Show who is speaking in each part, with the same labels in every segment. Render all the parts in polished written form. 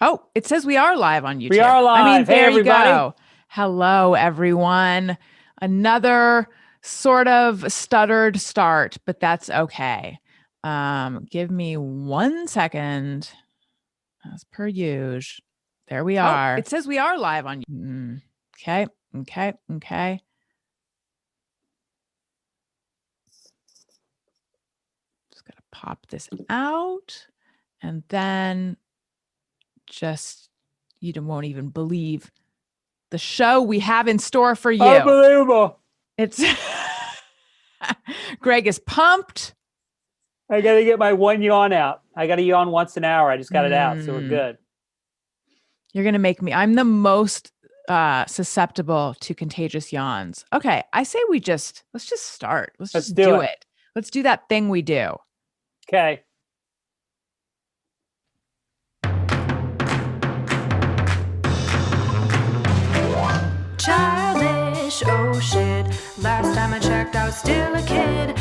Speaker 1: Oh, it says we are live on YouTube.
Speaker 2: We are live.
Speaker 1: I mean, there
Speaker 2: hey,
Speaker 1: you
Speaker 2: everybody.
Speaker 1: go. Hello, everyone. Another sort of stuttered start, but that's okay. Give me 1 second. As per usual. There we are. It says we are live on YouTube. Okay. Just gotta pop this out. And then you won't even believe the show we have in store for you.
Speaker 2: Unbelievable.
Speaker 1: It's Greg is pumped.
Speaker 2: I got to get my one yawn out. I got to yawn once an hour. I just got it out. So we're good.
Speaker 1: You're going to make me. I'm the most susceptible to contagious yawns. Okay. I say let's just start. Let's just do it. Let's do that thing we do.
Speaker 2: Okay.
Speaker 3: Childish, oh shit. Last time I checked, I was still a kid.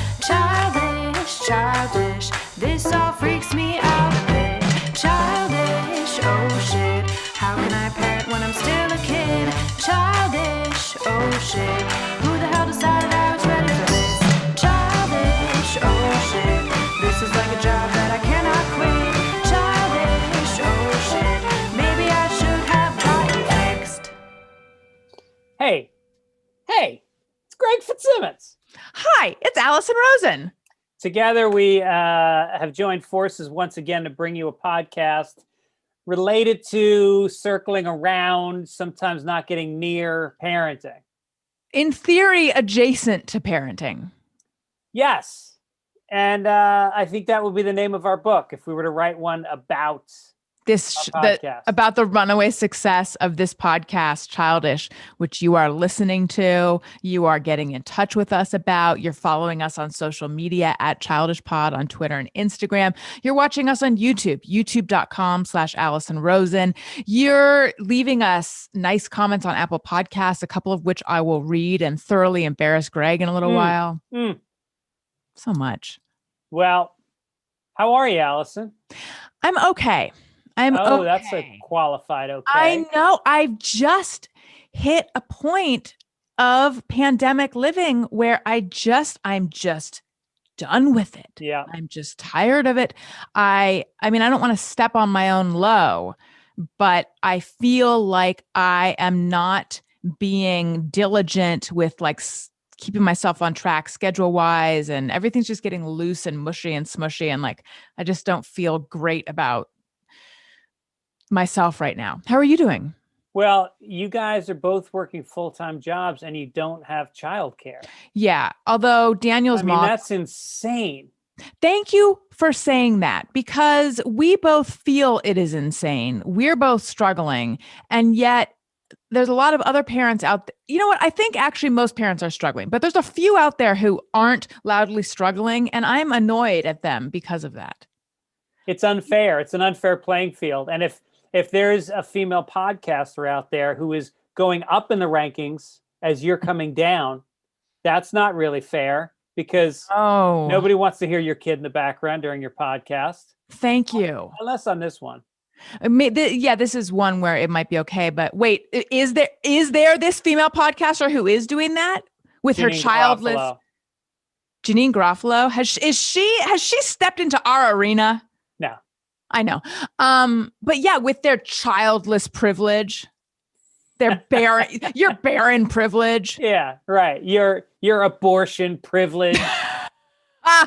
Speaker 3: Childish, this all freaks me out a bit. Childish, oh shit. How can I parent when I'm still a kid? Childish, oh shit. Who the hell decided I was ready for this? Childish, oh shit. This is like a job that I cannot quit. Childish, oh shit. Maybe I should have gotten fixed.
Speaker 2: Hey, it's Greg Fitzsimmons.
Speaker 1: Hi, it's Allison Rosen.
Speaker 2: Together, we have joined forces once again to bring you a podcast related to circling around, sometimes not getting near parenting.
Speaker 1: In theory, adjacent to parenting.
Speaker 2: Yes. And I think that would be the name of our book if we were to write one about
Speaker 1: about the runaway success of this podcast, Childish, which you are listening to, you are getting in touch with us about, you're following us on social media at Childish Pod on Twitter and Instagram. You're watching us on YouTube, youtube.com/Allison Rosen. You're leaving us nice comments on Apple Podcasts, a couple of which I will read and thoroughly embarrass Greg in a little while. So much.
Speaker 2: Well, how are you, Allison?
Speaker 1: I'm okay. Okay.
Speaker 2: That's a qualified okay.
Speaker 1: I know. I've just hit a point of pandemic living where I'm just done with it.
Speaker 2: Yeah.
Speaker 1: I'm just tired of it. I mean, I don't want to step on my own low, but I feel like I am not being diligent with keeping myself on track schedule wise, and everything's just getting loose and mushy and smushy. And I just don't feel great about myself right now. How are you doing?
Speaker 2: Well, you guys are both working full-time jobs and you don't have childcare.
Speaker 1: Yeah. Although Daniel's mom.
Speaker 2: That's insane.
Speaker 1: Thank you for saying that, because we both feel it is insane. We're both struggling. And yet there's a lot of other parents out there. You know what? I think actually most parents are struggling, but there's a few out there who aren't loudly struggling. And I'm annoyed at them because of that.
Speaker 2: It's unfair. It's an unfair playing field. And if there's a female podcaster out there who is going up in the rankings as you're coming down, that's not really fair, because nobody wants to hear your kid in the background during your podcast.
Speaker 1: Thank you.
Speaker 2: Unless on this one.
Speaker 1: This is one where it might be okay. But wait, is there this female podcaster who is doing that with her childless?
Speaker 2: Garofalo.
Speaker 1: Janine Garofalo? Has she stepped into our arena?
Speaker 2: No.
Speaker 1: I know. But yeah, with their childless privilege, their your barren privilege.
Speaker 2: Yeah, right. Your abortion privilege.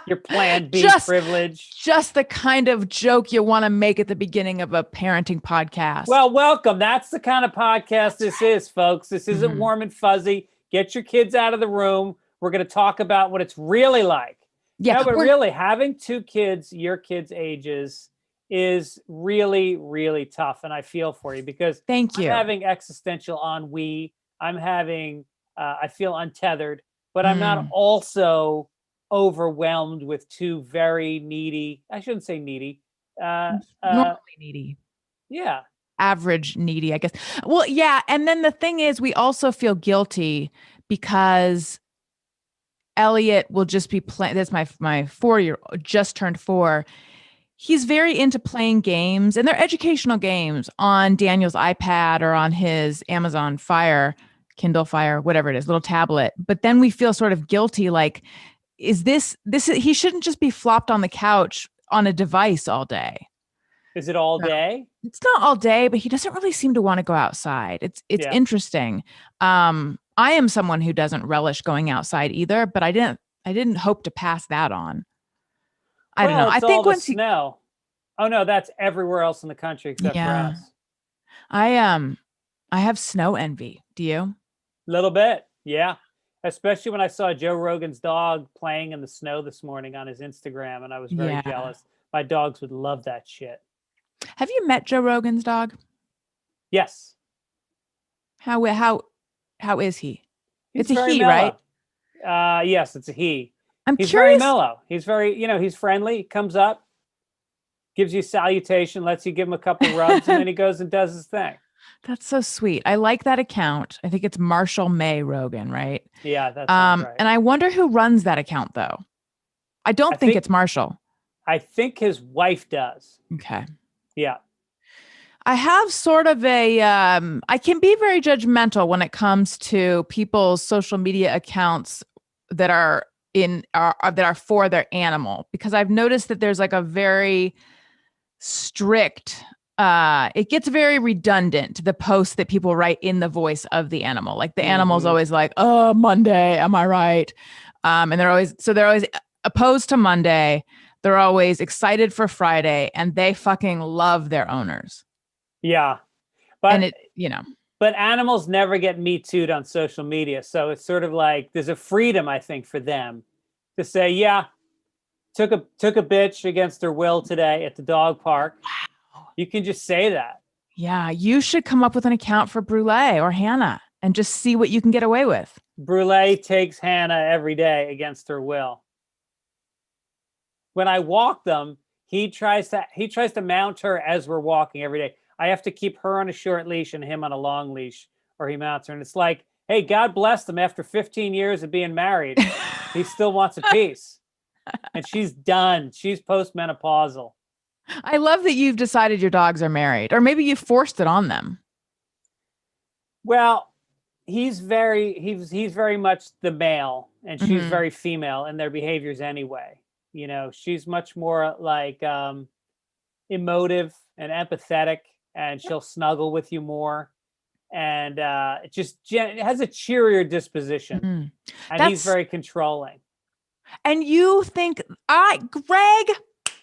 Speaker 2: Your Plan B privilege.
Speaker 1: Just the kind of joke you want to make at the beginning of a parenting podcast.
Speaker 2: Well, welcome. That's the kind of podcast this is, folks. This isn't warm and fuzzy. Get your kids out of the room. We're going to talk about what it's really like. Yeah, no, but really, having two kids, your kids' ages, is really, really tough. And I feel for you, because I'm having existential ennui. I'm having, I feel untethered, but I'm not also overwhelmed with two very needy, I shouldn't say needy.
Speaker 1: Normally needy.
Speaker 2: Yeah.
Speaker 1: Average needy, I guess. Well, yeah. And then the thing is, we also feel guilty because Elliot will just be playing. That's my 4-year-old, just turned 4. he's very into playing games, and they're educational games on Daniel's iPad or on his Amazon Fire, Kindle Fire, whatever it is, little tablet. But then we feel sort of guilty, like, is this he shouldn't just be flopped on the couch on a device all day.
Speaker 2: Is it all day?
Speaker 1: It's not all day, but he doesn't really seem to want to go outside. It's interesting. I am someone who doesn't relish going outside either, but I didn't hope to pass that on. I don't know. I think once
Speaker 2: snow. Oh no, that's everywhere else in the country except for us.
Speaker 1: I have snow envy. Do you?
Speaker 2: A little bit, yeah. Especially when I saw Joe Rogan's dog playing in the snow this morning on his Instagram, and I was very jealous. My dogs would love that shit.
Speaker 1: Have you met Joe Rogan's dog?
Speaker 2: Yes.
Speaker 1: How is he?
Speaker 2: It's
Speaker 1: a he,
Speaker 2: mellow.
Speaker 1: Right?
Speaker 2: Yes, it's a he.
Speaker 1: He's
Speaker 2: very mellow. He's very, he's friendly. He comes up, gives you a salutation, lets you give him a couple rubs, and then he goes and does his thing.
Speaker 1: That's so sweet. I like that account. I think it's Marshall May Rogan, right?
Speaker 2: Yeah, that's right.
Speaker 1: And I wonder who runs that account, though. I think it's Marshall.
Speaker 2: I think his wife does.
Speaker 1: Okay.
Speaker 2: Yeah.
Speaker 1: I have sort of I can be very judgmental when it comes to people's social media accounts that are for their animal, because I've noticed that there's like a very strict, it gets very redundant, the posts that people write in the voice of the animal. Like the animal's always like, oh, Monday, am I right? And they're always opposed to Monday. They're always excited for Friday, and they fucking love their owners.
Speaker 2: Yeah. But animals never get Me Too'd on social media. So it's sort of like there's a freedom, I think, for them to say, yeah, took a bitch against her will today at the dog park. Wow. You can just say that.
Speaker 1: Yeah. You should come up with an account for Brule or Hannah and just see what you can get away with.
Speaker 2: Brule takes Hannah every day against her will. When I walk them, he tries to mount her as we're walking every day. I have to keep her on a short leash and him on a long leash, or he mounts her. And it's like, hey, God bless them. After 15 years of being married, he still wants a piece. And she's done. She's postmenopausal.
Speaker 1: I love that you've decided your dogs are married, or maybe you forced it on them.
Speaker 2: Well, he's very much the male, and she's very female in their behaviors anyway. She's much more like emotive and empathetic, and she'll snuggle with you more, and it just has a cheerier disposition. And he's very controlling.
Speaker 1: And you think, Greg,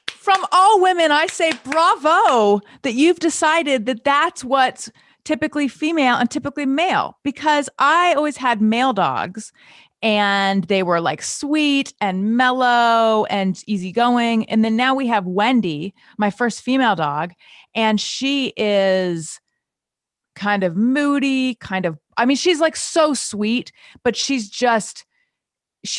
Speaker 1: from all women, I say bravo that you've decided that that's what's typically female and typically male, because I always had male dogs and they were like sweet and mellow and easygoing. And then now we have Wendy, my first female dog, and she is kind of moody, she's like so sweet, but she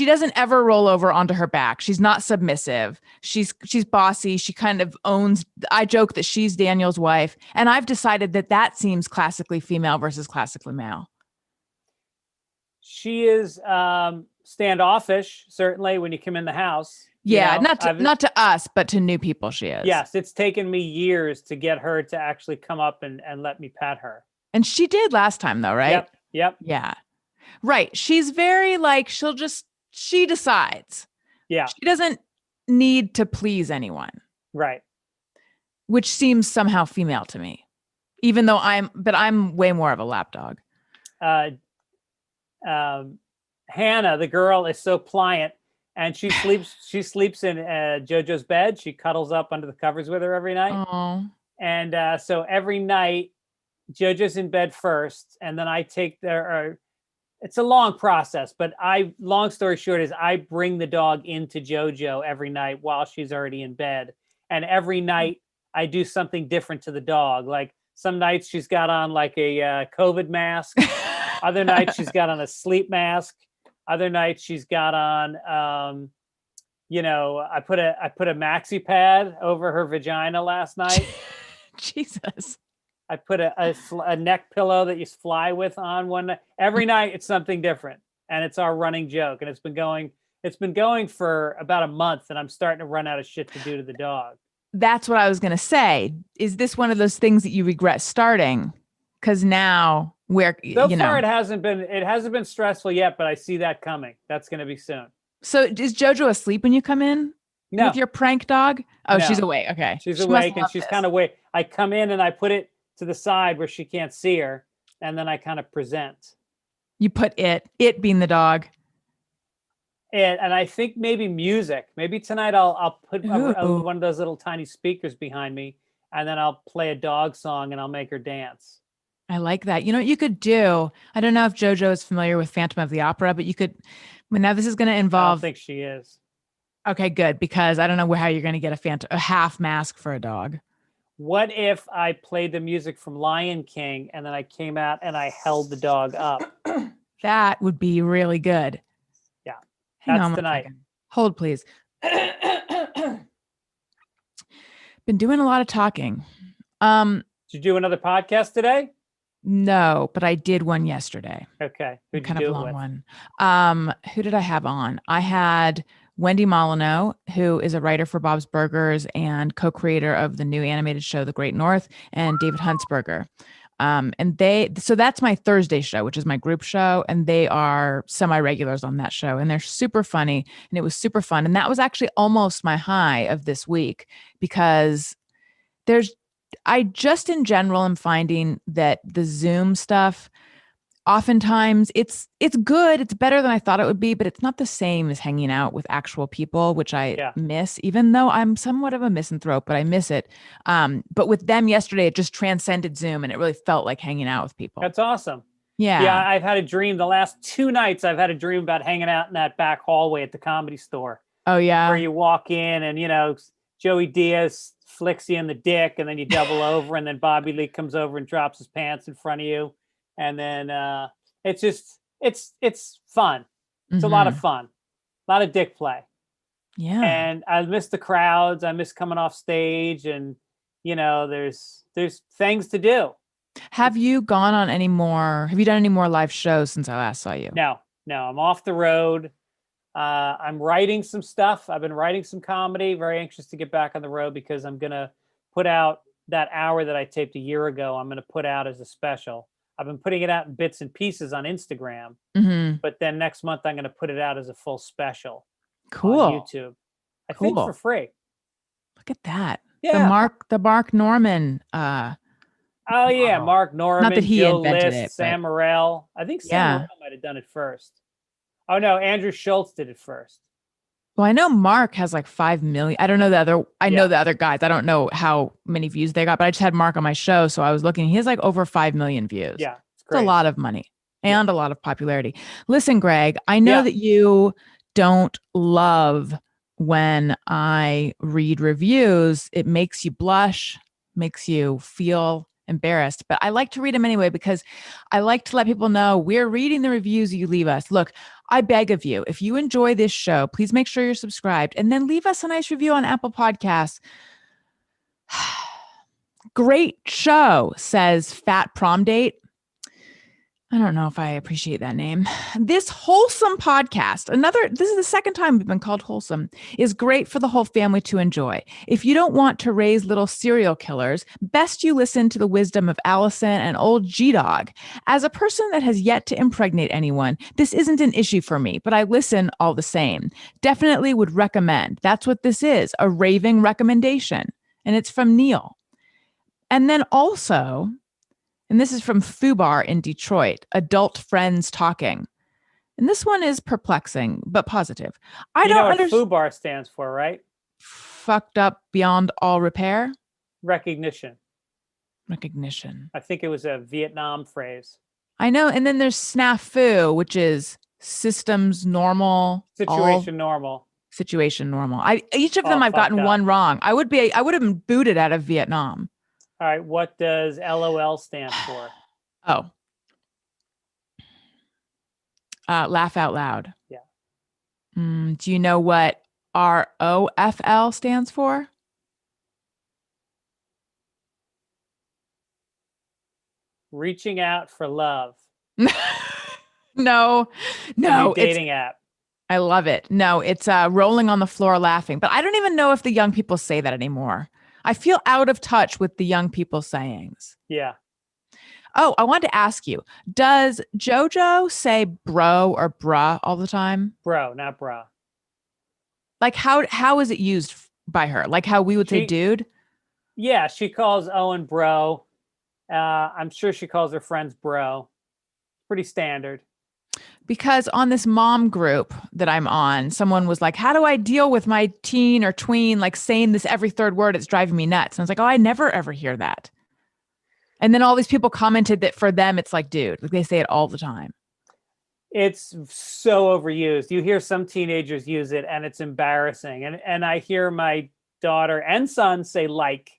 Speaker 1: doesn't ever roll over onto her back. She's not submissive. She's bossy. She kind of owns, I joke that she's Daniel's wife. And I've decided that seems classically female versus classically male.
Speaker 2: She is standoffish, certainly, when you come in the house.
Speaker 1: Yeah, not to us, but to new people she is.
Speaker 2: Yes, it's taken me years to get her to actually come up and let me pet her.
Speaker 1: And she did last time, though, right?
Speaker 2: Yep.
Speaker 1: Yeah. Right. She's very like, she decides.
Speaker 2: Yeah.
Speaker 1: She doesn't need to please anyone.
Speaker 2: Right.
Speaker 1: Which seems somehow female to me, even though I'm way more of a lap dog.
Speaker 2: Hannah, the girl, is so pliant, and she sleeps in JoJo's bed. She cuddles up under the covers with her every night.
Speaker 1: Aww.
Speaker 2: And so every night JoJo's in bed first, and then I take it's a long process, but long story short is I bring the dog into JoJo every night while she's already in bed. And every night I do something different to the dog. Like some nights she's got on like a COVID mask. Other nights she's got on a sleep mask. Other nights she's got on, I put a maxi pad over her vagina last night.
Speaker 1: Jesus.
Speaker 2: I put a neck pillow that you fly with on one night. Every night it's something different, and it's our running joke. And it's been going for about a month, and I'm starting to run out of shit to do to the dog.
Speaker 1: that's what I was going to say. Is this one of those things that you regret starting? Because now
Speaker 2: so far it hasn't been stressful yet, but I see that coming. That's going to be soon.
Speaker 1: So is JoJo asleep when you come in?
Speaker 2: No.
Speaker 1: With your prank dog? Oh,
Speaker 2: no.
Speaker 1: She's awake. Okay.
Speaker 2: She's awake and she's kind of awake. I come in and I put it to the side where she can't see her. And then I kind of present.
Speaker 1: You put it being the dog.
Speaker 2: And I think maybe music. Maybe tonight I'll put one of those little tiny speakers behind me, and then I'll play a dog song and I'll make her dance.
Speaker 1: I like that. You know what you could do? I don't know if JoJo is familiar with Phantom of the Opera, but you could. Now this is going to involve.
Speaker 2: I don't think she is.
Speaker 1: Okay, good, because I don't know how you're going to get a half mask for a dog.
Speaker 2: What if I played the music from Lion King and then I came out and I held the dog up?
Speaker 1: That would be really good.
Speaker 2: Yeah.
Speaker 1: Hang
Speaker 2: That's
Speaker 1: on
Speaker 2: tonight.
Speaker 1: Hold, please. Been doing a lot of talking.
Speaker 2: Did you do another podcast today?
Speaker 1: No, but I did one yesterday.
Speaker 2: Okay. Who'd
Speaker 1: kind
Speaker 2: you
Speaker 1: of
Speaker 2: do
Speaker 1: a long
Speaker 2: it with?
Speaker 1: one. Who did I have on? I had Wendy Molyneux, who is a writer for Bob's Burgers and co-creator of the new animated show, The Great North, and David Huntsberger. So that's my Thursday show, which is my group show. And they are semi-regulars on that show. And they're super funny. And it was super fun. And that was actually almost my high of this week, because I just in general am finding that the Zoom stuff, oftentimes it's good. It's better than I thought it would be, but it's not the same as hanging out with actual people, which I miss, even though I'm somewhat of a misanthrope, but I miss it. But with them yesterday, it just transcended Zoom and it really felt like hanging out with people.
Speaker 2: That's awesome.
Speaker 1: Yeah.
Speaker 2: Yeah. I've had a dream the last 2 nights. I've had a dream about hanging out in that back hallway at the Comedy Store.
Speaker 1: Oh yeah.
Speaker 2: Where you walk in and, Joey Diaz flicks you in the dick and then you double over and then Bobby Lee comes over and drops his pants in front of you. And then it's fun. It's a lot of fun, a lot of dick play.
Speaker 1: Yeah.
Speaker 2: And I miss the crowds. I miss coming off stage, and there's things to do.
Speaker 1: Have you done any more live shows since I last saw you?
Speaker 2: No, I'm off the road. I'm writing some stuff. I've been writing some comedy. Very anxious to get back on the road because I'm gonna put out that hour that I taped a year ago. I'm gonna put out as a special. I've been putting it out in bits and pieces on Instagram, but then next month I'm going to put it out as a full special on YouTube. I think for free.
Speaker 1: Look at that.
Speaker 2: Yeah.
Speaker 1: The Mark Norman.
Speaker 2: Mark Norman.
Speaker 1: Not that he
Speaker 2: Joe
Speaker 1: invented
Speaker 2: List,
Speaker 1: it.
Speaker 2: Sam Morrell. I think Sam Morrell might have done it first. Oh no, Andrew Schultz did it first.
Speaker 1: Well, I know Mark has like 5 million. I don't know the other. I know the other guys. I don't know how many views they got, but I just had Mark on my show, so I was looking. He has like over 5 million views.
Speaker 2: Yeah,
Speaker 1: it's a lot of money and a lot of popularity. Listen, Greg, I know that you don't love when I read reviews. It makes you blush, makes you feel embarrassed, but I like to read them anyway because I like to let people know we're reading the reviews you leave us. Look, I beg of you, if you enjoy this show, please make sure you're subscribed and then leave us a nice review on Apple Podcasts. Great show, says Fat Prom Date. I don't know if I appreciate that name. This wholesome podcast, this is the second time we've been called wholesome, is great for the whole family to enjoy. If you don't want to raise little serial killers, best you listen to the wisdom of Allison and old G-Dog. As a person that has yet to impregnate anyone, this isn't an issue for me, but I listen all the same. Definitely would recommend. That's what this is, a raving recommendation. And it's from Neil. And then also, and this is from Fubar in Detroit, Adult Friends Talking. And this one is perplexing, but positive. I don't understand
Speaker 2: what Fubar stands for, right?
Speaker 1: Fucked up beyond all repair?
Speaker 2: Recognition.
Speaker 1: I
Speaker 2: think it was a Vietnam phrase.
Speaker 1: I know. And then there's snafu, which is systems normal.
Speaker 2: Situation normal.
Speaker 1: Each of them I've gotten one wrong. I would have been booted out of Vietnam.
Speaker 2: All right, what does LOL stand for?
Speaker 1: Laugh out loud.
Speaker 2: Yeah.
Speaker 1: Do you know what ROFL stands for?
Speaker 2: Reaching out for love.
Speaker 1: No.
Speaker 2: Dating app.
Speaker 1: I love it. No, it's rolling on the floor laughing. But I don't even know if the young people say that anymore. I feel out of touch with the young people sayings.
Speaker 2: Yeah.
Speaker 1: Oh, I wanted to ask you, does JoJo say bro or bruh all the time?
Speaker 2: Bro, not bra.
Speaker 1: Like how is it used by her? Like how we would say dude?
Speaker 2: Yeah, she calls Owen bro. I'm sure she calls her friends bro. Pretty standard.
Speaker 1: Because on this mom group that I'm on, someone was like, how do I deal with my teen or tween like saying this every third word? It's driving me nuts. And I was like, oh, I never ever hear that. And then all these people commented that for them, it's like, dude, like they say it all the time.
Speaker 2: It's so overused. You hear some teenagers use it and it's embarrassing. And I hear my daughter and son say like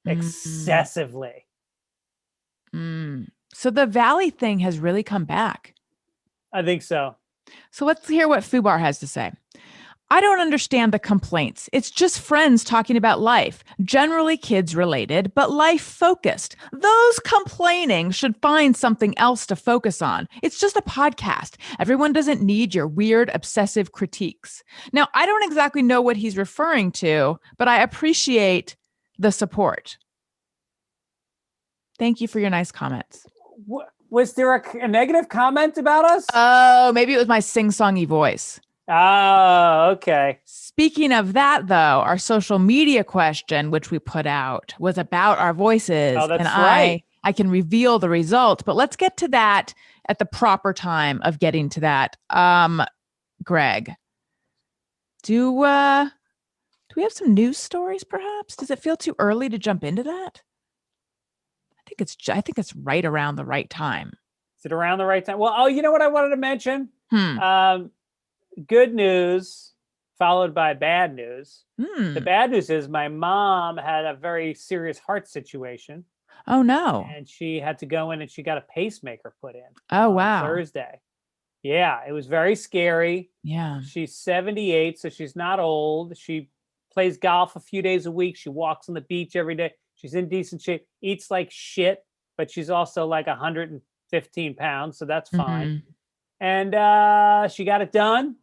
Speaker 2: excessively.
Speaker 1: So the Valley thing has really come back.
Speaker 2: I think so.
Speaker 1: So let's hear what Fubar has to say. I don't understand the complaints. It's just friends talking about life, generally kids related, but life focused. Those complaining should find something else to focus on. It's just a podcast. Everyone doesn't need your weird, obsessive critiques. Now, I don't exactly know what he's referring to, but I appreciate the support. Thank you for your nice comments.
Speaker 2: Was there a negative comment about us?
Speaker 1: Oh, maybe it was my sing-songy voice.
Speaker 2: Oh, okay.
Speaker 1: Speaking of that, though, our social media question, which we put out, was about our voices.
Speaker 2: Oh, that's
Speaker 1: and
Speaker 2: right.
Speaker 1: I can reveal the result, but let's get to that at the proper time of getting to that. Greg, do we have some news stories, perhaps? Does it feel too early to jump into that? I think it's right around the right time.
Speaker 2: Is it around the right time? Well, you know what I wanted to mention? Good news followed by bad news. The bad news is my mom had a very serious heart situation.
Speaker 1: Oh, no.
Speaker 2: And she had to go in and she got a pacemaker put in.
Speaker 1: Oh, wow.
Speaker 2: Thursday. Yeah, it was very scary.
Speaker 1: Yeah.
Speaker 2: She's 78, so she's not old. She plays golf a few days a week. She walks on the beach every day. She's in decent shape, eats like shit, but she's also like 115 pounds, so that's fine. And she got it done.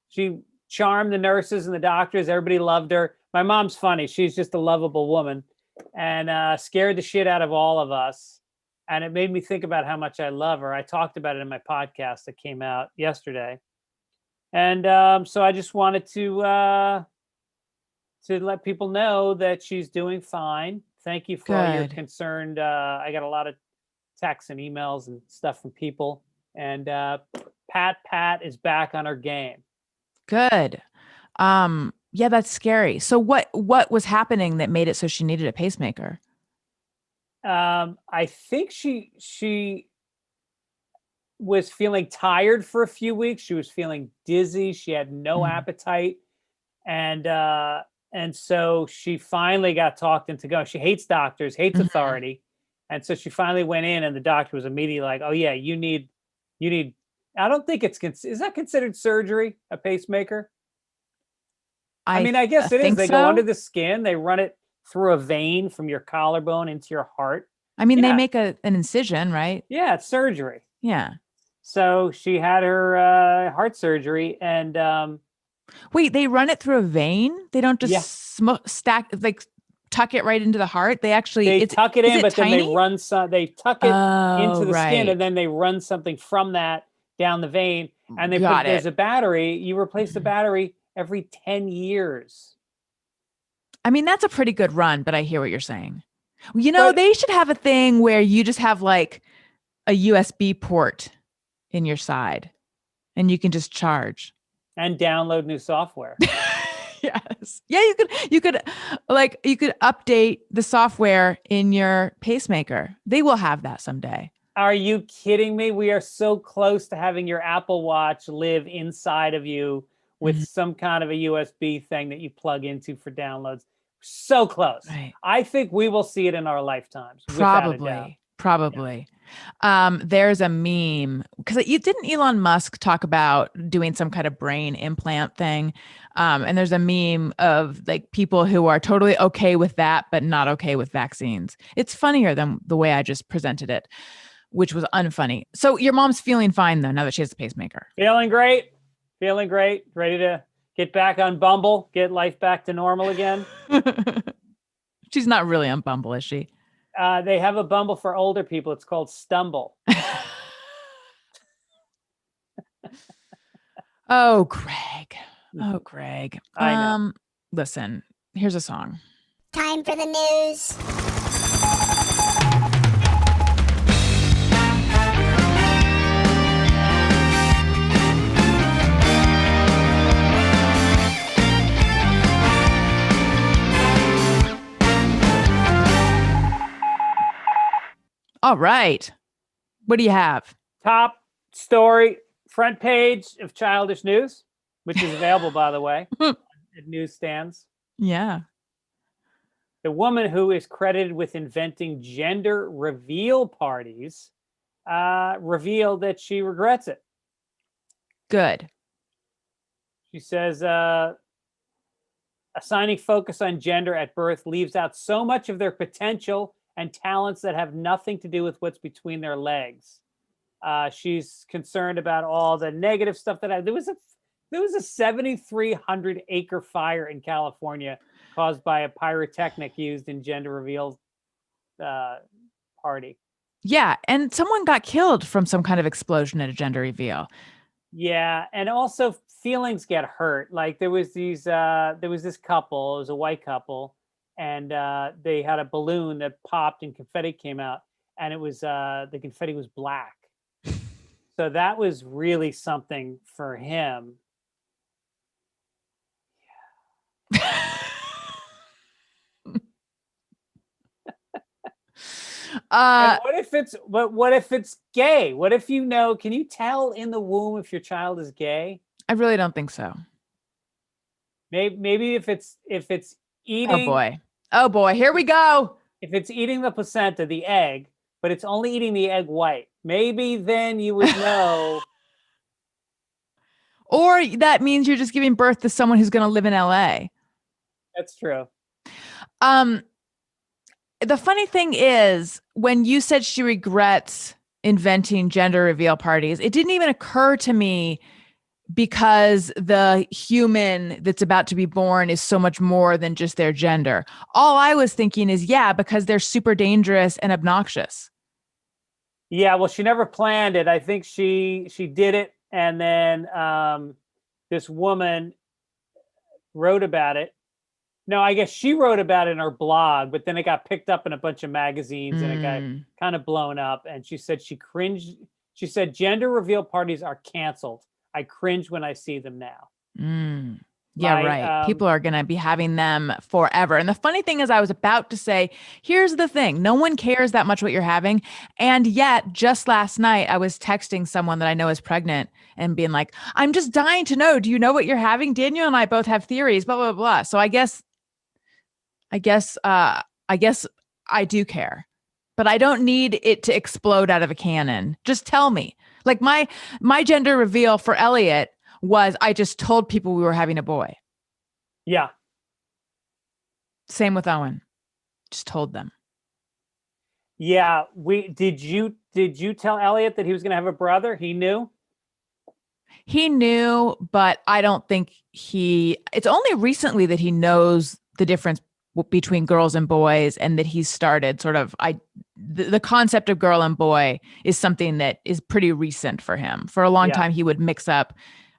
Speaker 2: She charmed the nurses and the doctors. Everybody loved her. My mom's funny. She's just a lovable woman and scared the shit out of all of us. And it made me think about how much I love her. I talked about it in my podcast that came out yesterday. And so I just wanted to let people know that she's doing fine. Thank you for all your concerned. I got a lot of texts and emails and stuff from people. And Pat is back on her game.
Speaker 1: Good. Yeah, that's scary. So what was happening that made it so she needed a pacemaker?
Speaker 2: I think she was feeling tired for a few weeks. She was feeling dizzy. She had no appetite. And so she finally got talked into going. She hates doctors, hates authority. And so she finally went in and the doctor was immediately like, oh yeah, you need, I don't think is that considered surgery, a pacemaker? I mean, I guess it is. They go under the skin. They run it through a vein from your collarbone into your heart.
Speaker 1: I mean, they make an incision, right?
Speaker 2: Yeah, it's surgery.
Speaker 1: Yeah.
Speaker 2: So she had her heart surgery and...
Speaker 1: Wait, they run it through a vein? They don't just tuck it right into the heart? They
Speaker 2: tuck it in, but then they run they tuck it into the skin and then they run something from that down the vein. And there's a battery. You replace the battery every 10 years.
Speaker 1: I mean, that's a pretty good run, but I hear what you're saying. They should have a thing where you just have like a USB port in your side and you can just charge.
Speaker 2: And download new software.
Speaker 1: Yes. Yeah, you could update the software in your pacemaker. They will have that someday.
Speaker 2: Are you kidding me? We are so close to having your Apple Watch live inside of you with some kind of a USB thing that you plug into for downloads. So close. Right. I think we will see it in our lifetimes.
Speaker 1: Probably. Yeah. There's a meme because didn't Elon Musk talk about doing some kind of brain implant thing? And there's a meme of like people who are totally okay with that, but not okay with vaccines. It's funnier than the way I just presented it, which was unfunny. So your mom's feeling fine though, now that she has a pacemaker.
Speaker 2: Feeling great. Ready to get back on Bumble, get life back to normal again.
Speaker 1: She's not really on Bumble, is she?
Speaker 2: They have a Bumble for older people. It's called Stumble.
Speaker 1: Oh, Greg. Oh, Greg.
Speaker 2: I know.
Speaker 1: Listen, here's a song.
Speaker 4: Time for the news.
Speaker 1: All right. What do you have?
Speaker 2: Top story, front page of Childish News, which is available, by the way, at newsstands.
Speaker 1: Yeah.
Speaker 2: The woman who is credited with inventing gender reveal parties revealed that she regrets it.
Speaker 1: Good.
Speaker 2: She says, assigning focus on gender at birth leaves out so much of their potential and talents that have nothing to do with what's between their legs. She's concerned about all the negative stuff that there was a 7,300 acre fire in California caused by a pyrotechnic used in gender reveal party.
Speaker 1: Yeah, and someone got killed from some kind of explosion at a gender reveal.
Speaker 2: Yeah, and also feelings get hurt. Like there was this couple, it was a white couple, and they had a balloon that popped and confetti came out, and it was the confetti was black. So that was really something for him. What if it's gay? What if can you tell in the womb if your child is gay?
Speaker 1: I really don't think so.
Speaker 2: Maybe if it's eating.
Speaker 1: Oh boy, here we go.
Speaker 2: If it's eating the placenta, the egg, but it's only eating the egg white, maybe then you would know.
Speaker 1: Or that means you're just giving birth to someone who's going to live in LA.
Speaker 2: That's true.
Speaker 1: The funny thing is, when you said she regrets inventing gender reveal parties, it didn't even occur to me because the human that's about to be born is so much more than just their gender. All I was thinking is, because they're super dangerous and obnoxious.
Speaker 2: Yeah, well, she never planned it. I think she did it, and then this woman wrote about it. No, I guess she wrote about it in her blog, but then it got picked up in a bunch of magazines and it got kind of blown up. And she said she cringed. She said, gender reveal parties are canceled. I cringe when I see them now.
Speaker 1: Yeah, right. People are going to be having them forever. And the funny thing is, I was about to say, here's the thing. No one cares that much what you're having. And yet, just last night, I was texting someone that I know is pregnant and being like, I'm just dying to know. Do you know what you're having? Daniel and I both have theories, blah, blah, blah. So I guess I do care, but I don't need it to explode out of a cannon. Just tell me. Like my gender reveal for Elliot was, I just told people we were having a boy.
Speaker 2: Yeah.
Speaker 1: Same with Owen. Just told them.
Speaker 2: Yeah. Did you tell Elliot that he was going to have a brother? He knew?
Speaker 1: He knew, but I don't think it's only recently that he knows the difference between girls and boys, and that he's started sort of, the concept of girl and boy is something that is pretty recent for him. For a long time, he would mix up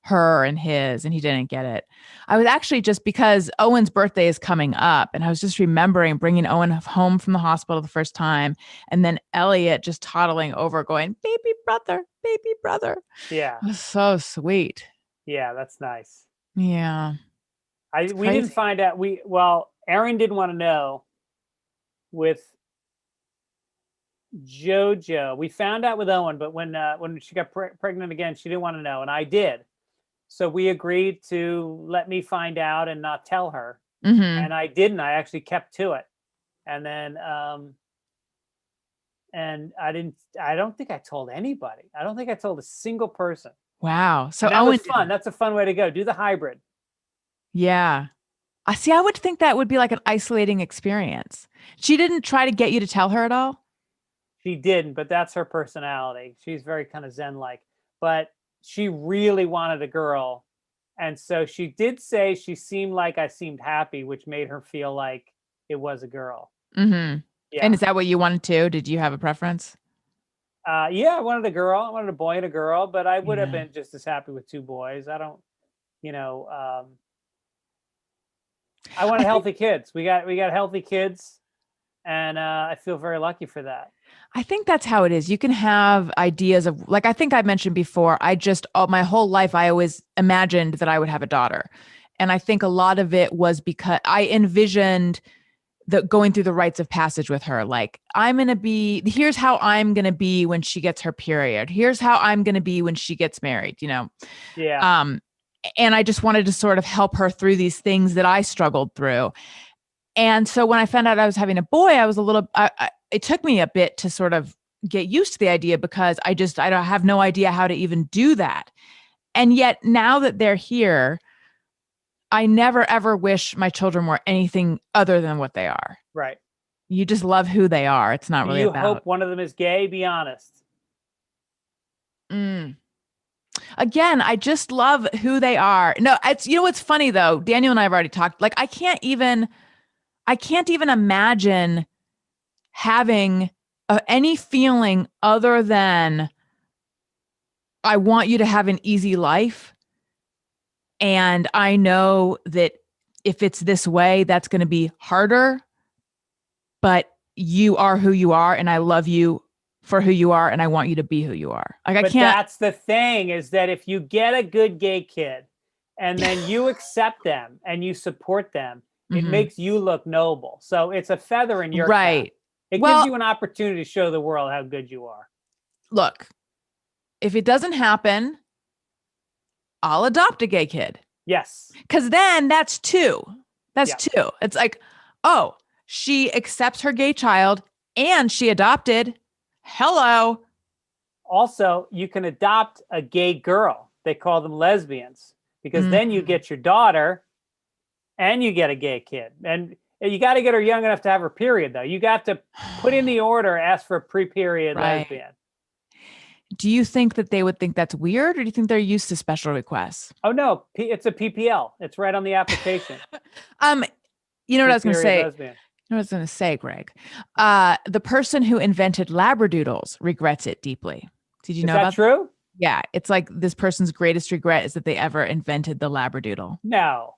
Speaker 1: her and his, and he didn't get it. I was actually, just because Owen's birthday is coming up, and I was just remembering bringing Owen home from the hospital the first time, and then Elliot just toddling over going, baby brother, baby brother.
Speaker 2: Yeah.
Speaker 1: It was so sweet.
Speaker 2: Yeah, that's nice.
Speaker 1: Yeah.
Speaker 2: We didn't find out. Aaron didn't want to know with JoJo. We found out with Owen, but when she got pregnant again, she didn't want to know, and I did. So we agreed to let me find out and not tell her.
Speaker 1: Mm-hmm.
Speaker 2: And I didn't. I actually kept to it. And then and I don't think I told anybody. I don't think I told a single person.
Speaker 1: Wow. So
Speaker 2: that was fun. That's a fun way to go. Do the hybrid.
Speaker 1: Yeah. I see. I would think that would be like an isolating experience. She didn't try to get you to tell her at all?
Speaker 2: She didn't, but that's her personality. She's very kind of Zen-like. But she really wanted a girl. And so she did say she seemed like I seemed happy, which made her feel like it was a girl.
Speaker 1: Mm-hmm. Yeah. And is that what you wanted to? Did you have a preference?
Speaker 2: Yeah, I wanted a girl. I wanted a boy and a girl, but I would have been just as happy with 2 boys. I don't, I wanted healthy kids. We got healthy kids, and I feel very lucky for that.
Speaker 1: I think that's how it is. You can have ideas of, like, I think I mentioned before, my whole life, I always imagined that I would have a daughter. And I think a lot of it was because I envisioned going through the rites of passage with her. Like, here's how I'm going to be when she gets her period. Here's how I'm going to be when she gets married,
Speaker 2: Yeah.
Speaker 1: And I just wanted to sort of help her through these things that I struggled through. And so when I found out I was having a boy, I was it took me a bit to sort of get used to the idea, because I don't have no idea how to even do that. And yet now that they're here, I never, ever wish my children were anything other than what they are.
Speaker 2: Right.
Speaker 1: You just love who they are. It's not really about.
Speaker 2: You hope one of them is gay? Be honest.
Speaker 1: Again, I just love who they are. No, what's funny though, Daniel and I have already talked, like, I can't even imagine having any feeling other than I want you to have an easy life. And I know that if it's this way, that's going to be harder, but you are who you are. And I love you for who you are. And I want you to be who you are. Like,
Speaker 2: that's the thing, is that if you get a good gay kid and then you accept them and you support them, it makes you look noble. So it's a feather in your cap. It gives you an opportunity to show the world how good you are.
Speaker 1: Look, if it doesn't happen, I'll adopt a gay kid.
Speaker 2: Yes.
Speaker 1: Because then that's 2. That's 2. It's like, oh, she accepts her gay child and she adopted. Hello.
Speaker 2: Also, you can adopt a gay girl. They call them lesbians, because then you get your daughter and you get a gay kid. And you got to get her young enough to have her period, though. You got to put in the order, ask for a pre-period lesbian.
Speaker 1: Do you think that they would think that's weird, or do you think they're used to special requests?
Speaker 2: Oh, no. It's a PPL. It's right on the application.
Speaker 1: You know what I was going to say? Lesbian. You know what I was going to say, Greg? The person who invented Labradoodles regrets it deeply. Did you know about that?
Speaker 2: Is that true?
Speaker 1: Yeah. It's like this person's greatest regret is that they ever invented the Labradoodle.
Speaker 2: No.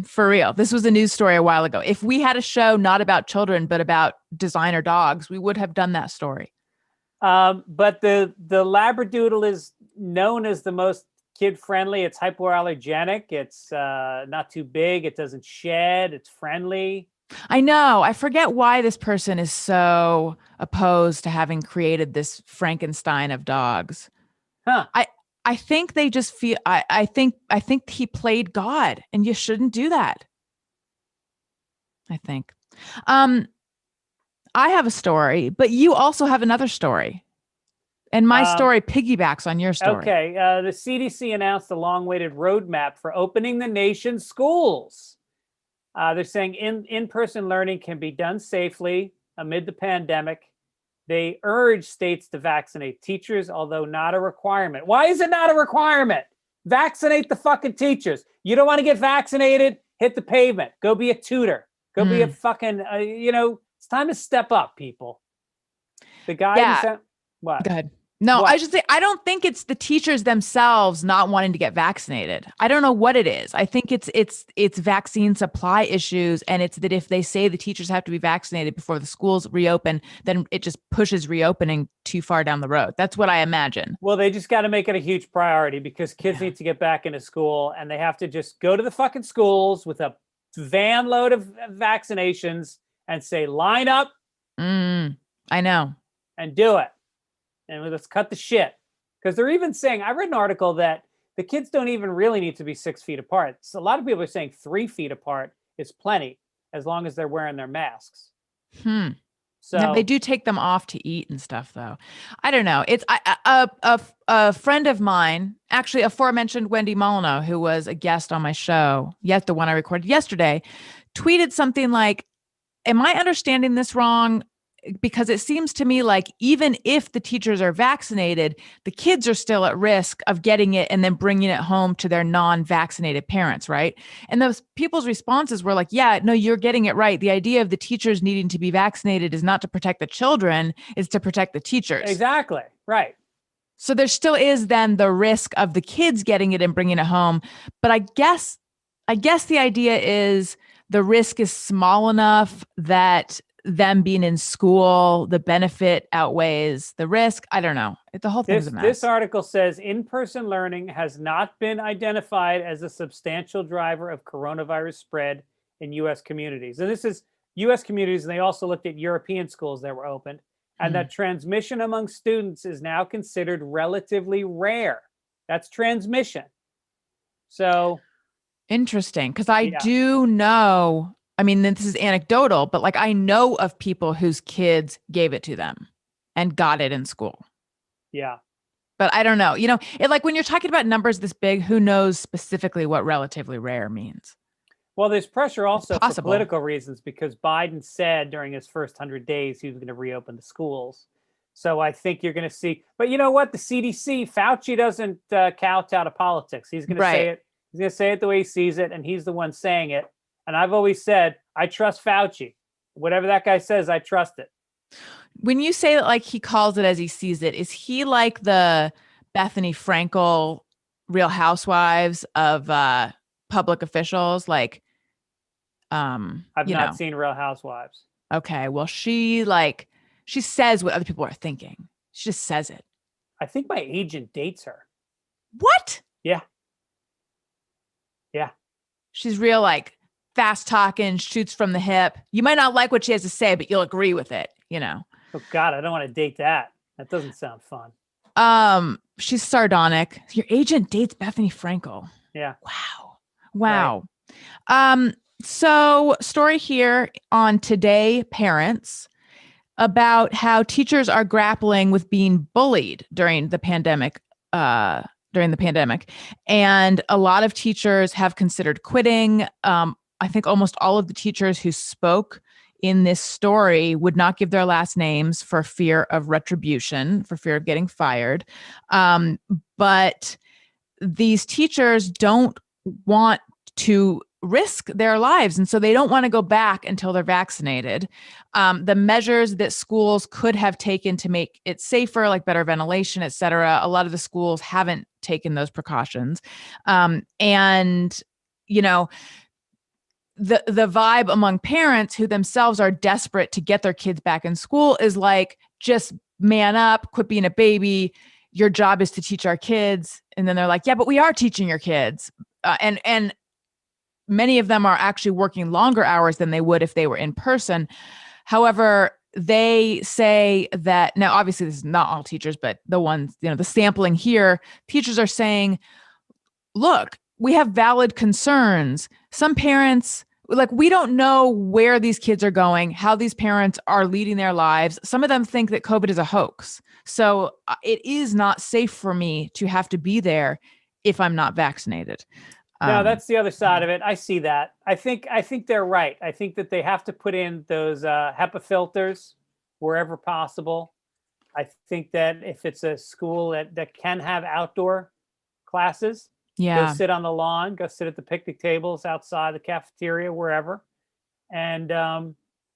Speaker 1: For real. This was a news story a while ago. If we had a show not about children, but about designer dogs, we would have done that story.
Speaker 2: But the Labradoodle is known as the most kid-friendly. It's hypoallergenic. It's not too big. It doesn't shed. It's friendly.
Speaker 1: I know. I forget why this person is so opposed to having created this Frankenstein of dogs.
Speaker 2: Huh.
Speaker 1: I think they just feel, I think he played God, and you shouldn't do that. I think. I have a story, but you also have another story. And my story piggybacks on your story.
Speaker 2: Okay. The CDC announced a long-awaited roadmap for opening the nation's schools. They're saying in-person learning can be done safely amid the pandemic. They urge states to vaccinate teachers, although not a requirement. Why is it not a requirement? Vaccinate the fucking teachers. You don't want to get vaccinated? Hit the pavement. Go be a tutor. Go be a fucking, it's time to step up, people. The guy what?
Speaker 1: Go ahead. No, what? I should say, I don't think it's the teachers themselves not wanting to get vaccinated. I don't know what it is. I think it's vaccine supply issues. And it's that if they say the teachers have to be vaccinated before the schools reopen, then it just pushes reopening too far down the road. That's what I imagine.
Speaker 2: Well, they just got to make it a huge priority, because kids need to get back into school, and they have to just go to the fucking schools with a van load of vaccinations and say, line up.
Speaker 1: I know.
Speaker 2: And do it. And let's cut the shit. Because they're even saying, I read an article that the kids don't even really need to be 6 feet apart. So a lot of people are saying 3 feet apart is plenty, as long as they're wearing their masks. So
Speaker 1: now, they do take them off to eat and stuff, though. I don't know. It's a friend of mine, actually aforementioned Wendy Molyneux, who was a guest on my show, the one I recorded yesterday, tweeted something like, am I understanding this wrong? because it seems to me like even if the teachers are vaccinated, the kids are still at risk of getting it and then bringing it home to their non-vaccinated parents, right? And those people's responses were like, yeah, no, you're getting it right. The idea of the teachers needing to be vaccinated is not to protect the children, it's to protect the teachers.
Speaker 2: Exactly. Right.
Speaker 1: So there still is then the risk of the kids getting it and bringing it home. But I guess the idea is the risk is small enough that them being in school, the benefit outweighs the risk. I don't know. The whole thing's a mess.
Speaker 2: This article says in-person learning has not been identified as a substantial driver of coronavirus spread in U.S. communities. And this is U.S. communities, and they also looked at European schools that were opened, and that transmission among students is now considered relatively rare. That's transmission. So
Speaker 1: interesting, because I do know, I mean, this is anecdotal, but like I know of people whose kids gave it to them and got it in school.
Speaker 2: Yeah.
Speaker 1: But I don't know, you know, it like when you're talking about numbers this big, who knows specifically what relatively rare means?
Speaker 2: Well, there's pressure also for political reasons, because Biden said during his first 100 days he was going to reopen the schools. So I think you're going to see, but you know what? The CDC, Fauci doesn't kowtow to politics. He's going to say it. He's going to say it the way he sees it, and he's the one saying it. And I've always said, I trust Fauci. Whatever that guy says, I trust it.
Speaker 1: When you say that, like he calls it as he sees it, is he like the Bethany Frankel Real Housewives of public officials? Like,
Speaker 2: I've not seen Real Housewives.
Speaker 1: Okay. Well, she says what other people are thinking. She just says it.
Speaker 2: I think my agent dates her.
Speaker 1: What?
Speaker 2: Yeah. Yeah.
Speaker 1: She's real, like fast talking, shoots from the hip. You might not like what she has to say, but you'll agree with it, you know?
Speaker 2: Oh God, I don't want to date that. That doesn't sound fun.
Speaker 1: She's sardonic. Your agent dates Bethany Frankel.
Speaker 2: Yeah.
Speaker 1: Wow. Right. So story here on Today Parents about how teachers are grappling with being bullied during the pandemic. And a lot of teachers have considered quitting. I think almost all of the teachers who spoke in this story would not give their last names for fear of retribution, for fear of getting fired. But these teachers don't want to risk their lives. And so they don't want to go back until they're vaccinated. The measures that schools could have taken to make it safer, like better ventilation, et cetera, a lot of the schools haven't taken those precautions. And, you know, the vibe among parents who themselves are desperate to get their kids back in school is like, just man up, quit being a baby. Your job is to teach our kids. And then they're like, yeah, but we are teaching your kids. And many of them are actually working longer hours than they would if they were in person. However, they say that now, obviously this is not all teachers, but the ones, you know, the sampling here, teachers are saying, look, we have valid concerns. Some parents, like, we don't know where these kids are going, how these parents are leading their lives. Some of them think that COVID is a hoax. So it is not safe for me to have to be there if I'm not vaccinated.
Speaker 2: No, that's the other side of it. I see that. I think they're right. I think that they have to put in those HEPA filters wherever possible. I think that if it's a school that can have outdoor classes, go sit on the lawn, go sit at the picnic tables outside the cafeteria, wherever. And,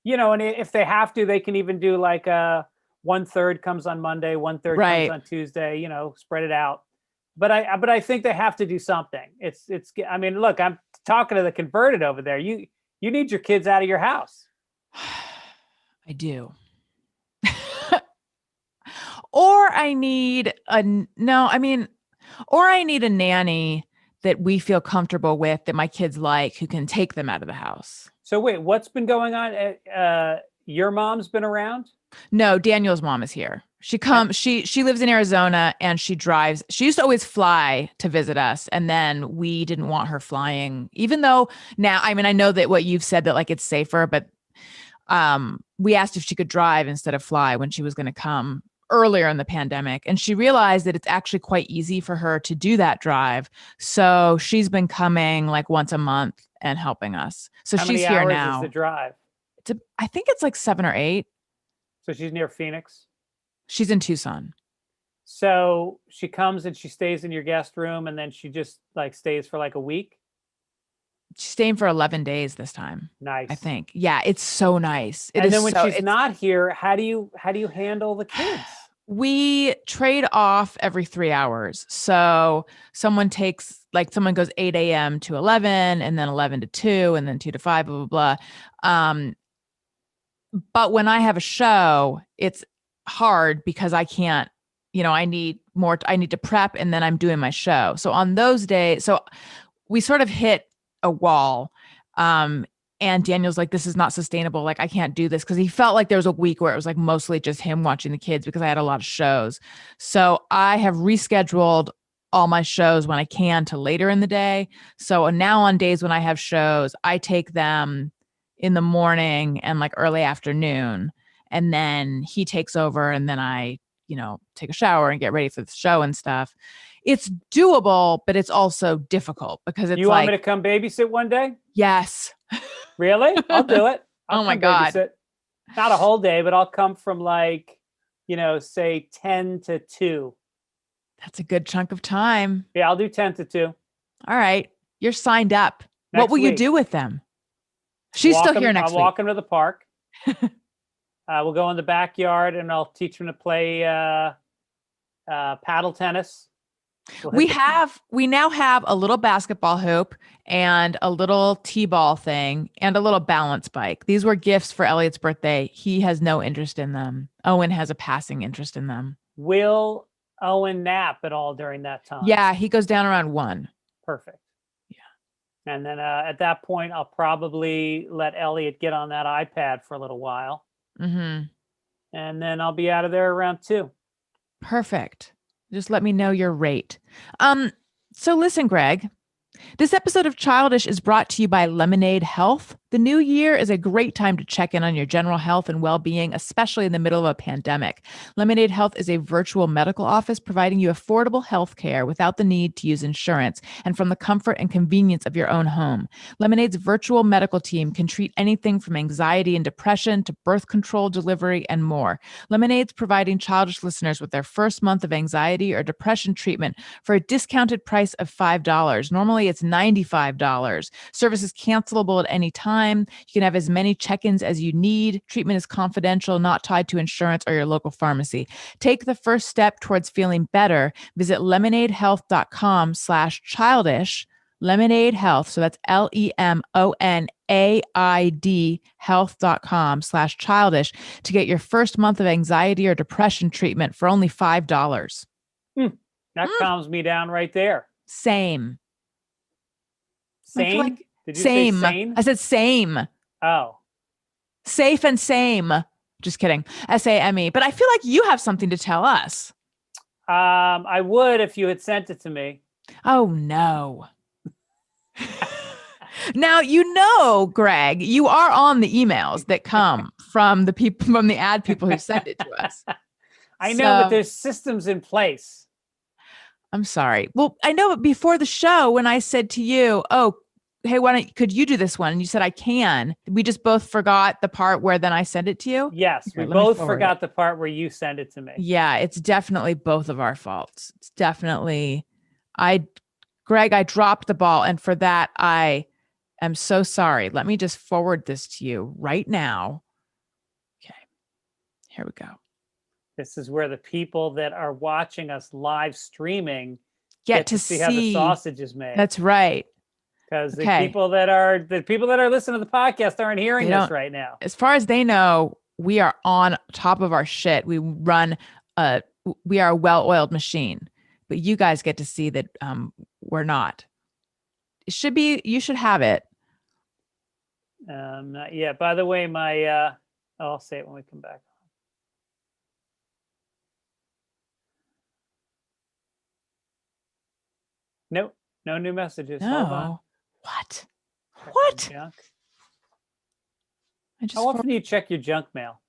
Speaker 2: you know, and if they have to, they can even do like 1/3 comes on Monday, 1/3 comes on Tuesday, you know, spread it out. But I think they have to do something. It's. I mean, look, I'm talking to the converted over there. You need your kids out of your house.
Speaker 1: I do. Or I need a nanny that we feel comfortable with, that my kids like, who can take them out of the house.
Speaker 2: So wait, what's been going on? Your mom's been around?
Speaker 1: No, Daniel's mom is here. She comes, she lives in Arizona, and she drives. She used to always fly to visit us. And then we didn't want her flying, even though now, I mean, I know that what you've said that like it's safer, but we asked if she could drive instead of fly when she was going to come earlier in the pandemic. And she realized that it's actually quite easy for her to do that drive. So she's been coming like once a month and helping us. So she's here now.
Speaker 2: How many hours is the drive?
Speaker 1: I think it's like 7 or 8.
Speaker 2: So she's near Phoenix?
Speaker 1: She's in Tucson.
Speaker 2: So she comes and she stays in your guest room, and then she just like stays for like a week?
Speaker 1: She's staying for 11 days this time.
Speaker 2: Nice.
Speaker 1: I think. Yeah, it's so nice.
Speaker 2: And then when she's not here, how do you handle the kids?
Speaker 1: We trade off every 3 hours. So someone goes 8 a.m. to 11, and then 11 to 2, and then 2 to 5, blah, blah, blah. But when I have a show, it's hard because I can't, I need to prep, and then I'm doing my show. So on those days, so we sort of hit a wall. And Daniel's like, this is not sustainable. Like, I can't do this, because he felt like there was a week where it was like mostly just him watching the kids because I had a lot of shows. So I have rescheduled all my shows when I can to later in the day. So now on days when I have shows, I take them in the morning and like early afternoon. And then he takes over, and then I, take a shower and get ready for the show and stuff. It's doable, but it's also difficult because it's
Speaker 2: You want me to come babysit one day?
Speaker 1: Yes.
Speaker 2: Really? I'll do it.
Speaker 1: Oh my God.
Speaker 2: Babysit. Not a whole day, but I'll come from like, say 10 to 2.
Speaker 1: That's a good chunk of time.
Speaker 2: Yeah, I'll do 10 to 2.
Speaker 1: All right. You're signed up. What will you do with them? She's still here next week.
Speaker 2: I'll walk them to the park. We'll go in the backyard, and I'll teach them to play paddle tennis. We now have a little basketball hoop and a little t-ball thing and a little balance bike. These were gifts for Elliot's birthday. He has no interest in them. Owen has a passing interest in them. Will Owen nap at all during that time?
Speaker 1: Yeah, he goes down around 1.
Speaker 2: Perfect.
Speaker 1: Yeah.
Speaker 2: And then at that point, I'll probably let Elliot get on that iPad for a little while.
Speaker 1: Mm-hmm.
Speaker 2: And then I'll be out of there around 2.
Speaker 1: Perfect. Just let me know your rate. So listen, Greg, this episode of Childish is brought to you by Lemonade Health. The new year is a great time to check in on your general health and well-being, especially in the middle of a pandemic. Lemonade Health is a virtual medical office providing you affordable health care without the need to use insurance and from the comfort and convenience of your own home. Lemonade's virtual medical team can treat anything from anxiety and depression to birth control, delivery, and more. Lemonade's providing Childish listeners with their first month of anxiety or depression treatment for a discounted price of $5. Normally, it's $95. Service is cancelable at any time. You can have as many check-ins as you need. Treatment is confidential, not tied to insurance or your local pharmacy. Take the first step towards feeling better. Visit lemonadehealth.com/childish. Lemonade Health. So that's LEMONAID health.com/childish to get your first month of anxiety or depression treatment for only $5.
Speaker 2: That calms me down right there.
Speaker 1: Same.
Speaker 2: Same? Did you
Speaker 1: same.
Speaker 2: say sane?
Speaker 1: I said same.
Speaker 2: Oh.
Speaker 1: Safe and same. Just kidding. SAME. But I feel like you have something to tell us.
Speaker 2: I would if you had sent it to me.
Speaker 1: Oh, no. Now, Greg, you are on the emails that come from the people, from the ad people who send it to us.
Speaker 2: I know, but there's systems in place.
Speaker 1: I'm sorry. Well, I know, but before the show, when I said to you, oh, hey, could you do this one? And you said, I can. We just both forgot the part where then I sent it to you.
Speaker 2: Yes. We both forgot the part where you sent it to me.
Speaker 1: Yeah. It's definitely both of our faults. It's definitely, Greg, I dropped the ball. And for that, I am so sorry. Let me just forward this to you right now. Okay. Here we go.
Speaker 2: This is where the people that are watching us live streaming
Speaker 1: get to see
Speaker 2: how the sausage is made.
Speaker 1: That's right.
Speaker 2: Because the people that are listening to the podcast aren't hearing this right now.
Speaker 1: As far as they know, we are on top of our shit. We are a well-oiled machine, but you guys get to see that we're not. You should have it.
Speaker 2: Not yet. By the way, I'll say it when we come back. Nope. No new messages.
Speaker 1: No.
Speaker 2: Hold on.
Speaker 1: What?
Speaker 2: How often do you check your junk mail?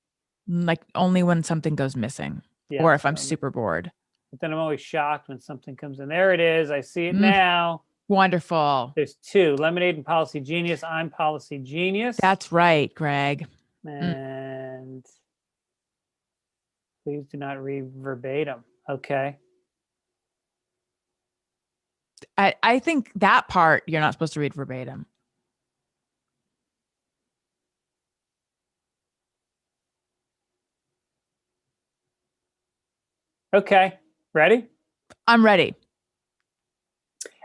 Speaker 1: Like only when something goes missing, or if I'm super bored.
Speaker 2: But then I'm always shocked when something comes in. There it is. I see it now.
Speaker 1: Wonderful.
Speaker 2: There's 2, Lemonade and Policy Genius. I'm Policy Genius.
Speaker 1: That's right, Greg.
Speaker 2: And Please do not read verbatim. Okay.
Speaker 1: I think that part you're not supposed to read verbatim.
Speaker 2: Okay. Ready?
Speaker 1: I'm ready.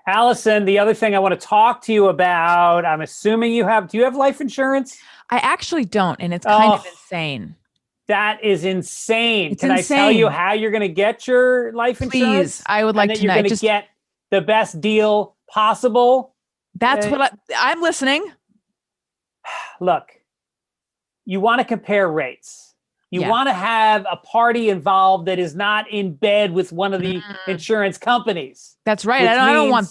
Speaker 2: Allison, the other thing I want to talk to you about, I'm assuming do you have life insurance?
Speaker 1: I actually don't, and it's kind of insane.
Speaker 2: That is insane.
Speaker 1: It's
Speaker 2: Can
Speaker 1: insane.
Speaker 2: I tell you how you're going to get your life insurance?
Speaker 1: Please, I would like to know.
Speaker 2: You're going to get the best deal possible.
Speaker 1: That's what I'm listening.
Speaker 2: Look, you want to compare rates. You want to have a party involved that is not in bed with one of the insurance companies.
Speaker 1: That's right. I don't want.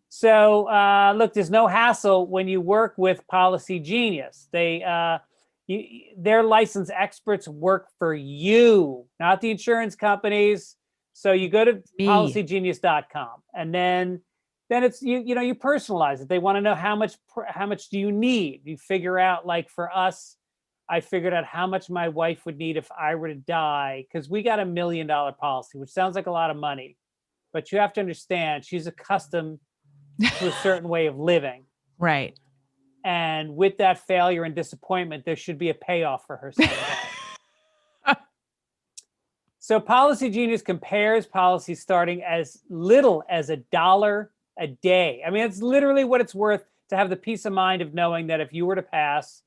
Speaker 2: So look, there's no hassle when you work with Policy Genius. Their licensed experts work for you, not the insurance companies. So you go to policygenius.com, and then it's you personalize it. They want to know how much do you need. You figure out, like for us, I figured out how much my wife would need if I were to die, because we got $1 million policy, which sounds like a lot of money, but you have to understand she's accustomed to a certain way of living.
Speaker 1: Right.
Speaker 2: And with that failure and disappointment, there should be a payoff for her someday. So Policy Genius compares policies starting as little as $1 a day. I mean, it's literally what it's worth to have the peace of mind of knowing that if you were to pass,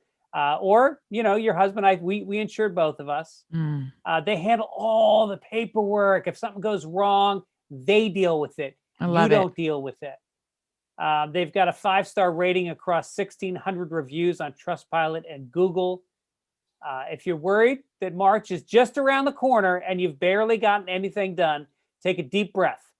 Speaker 2: or your husband, we insured both of us. They handle all the paperwork. If something goes wrong, they deal with it. You don't deal with it. They've got a 5-star rating across 1,600 reviews on Trustpilot and Google. If you're worried that March is just around the corner and you've barely gotten anything done, take a deep breath.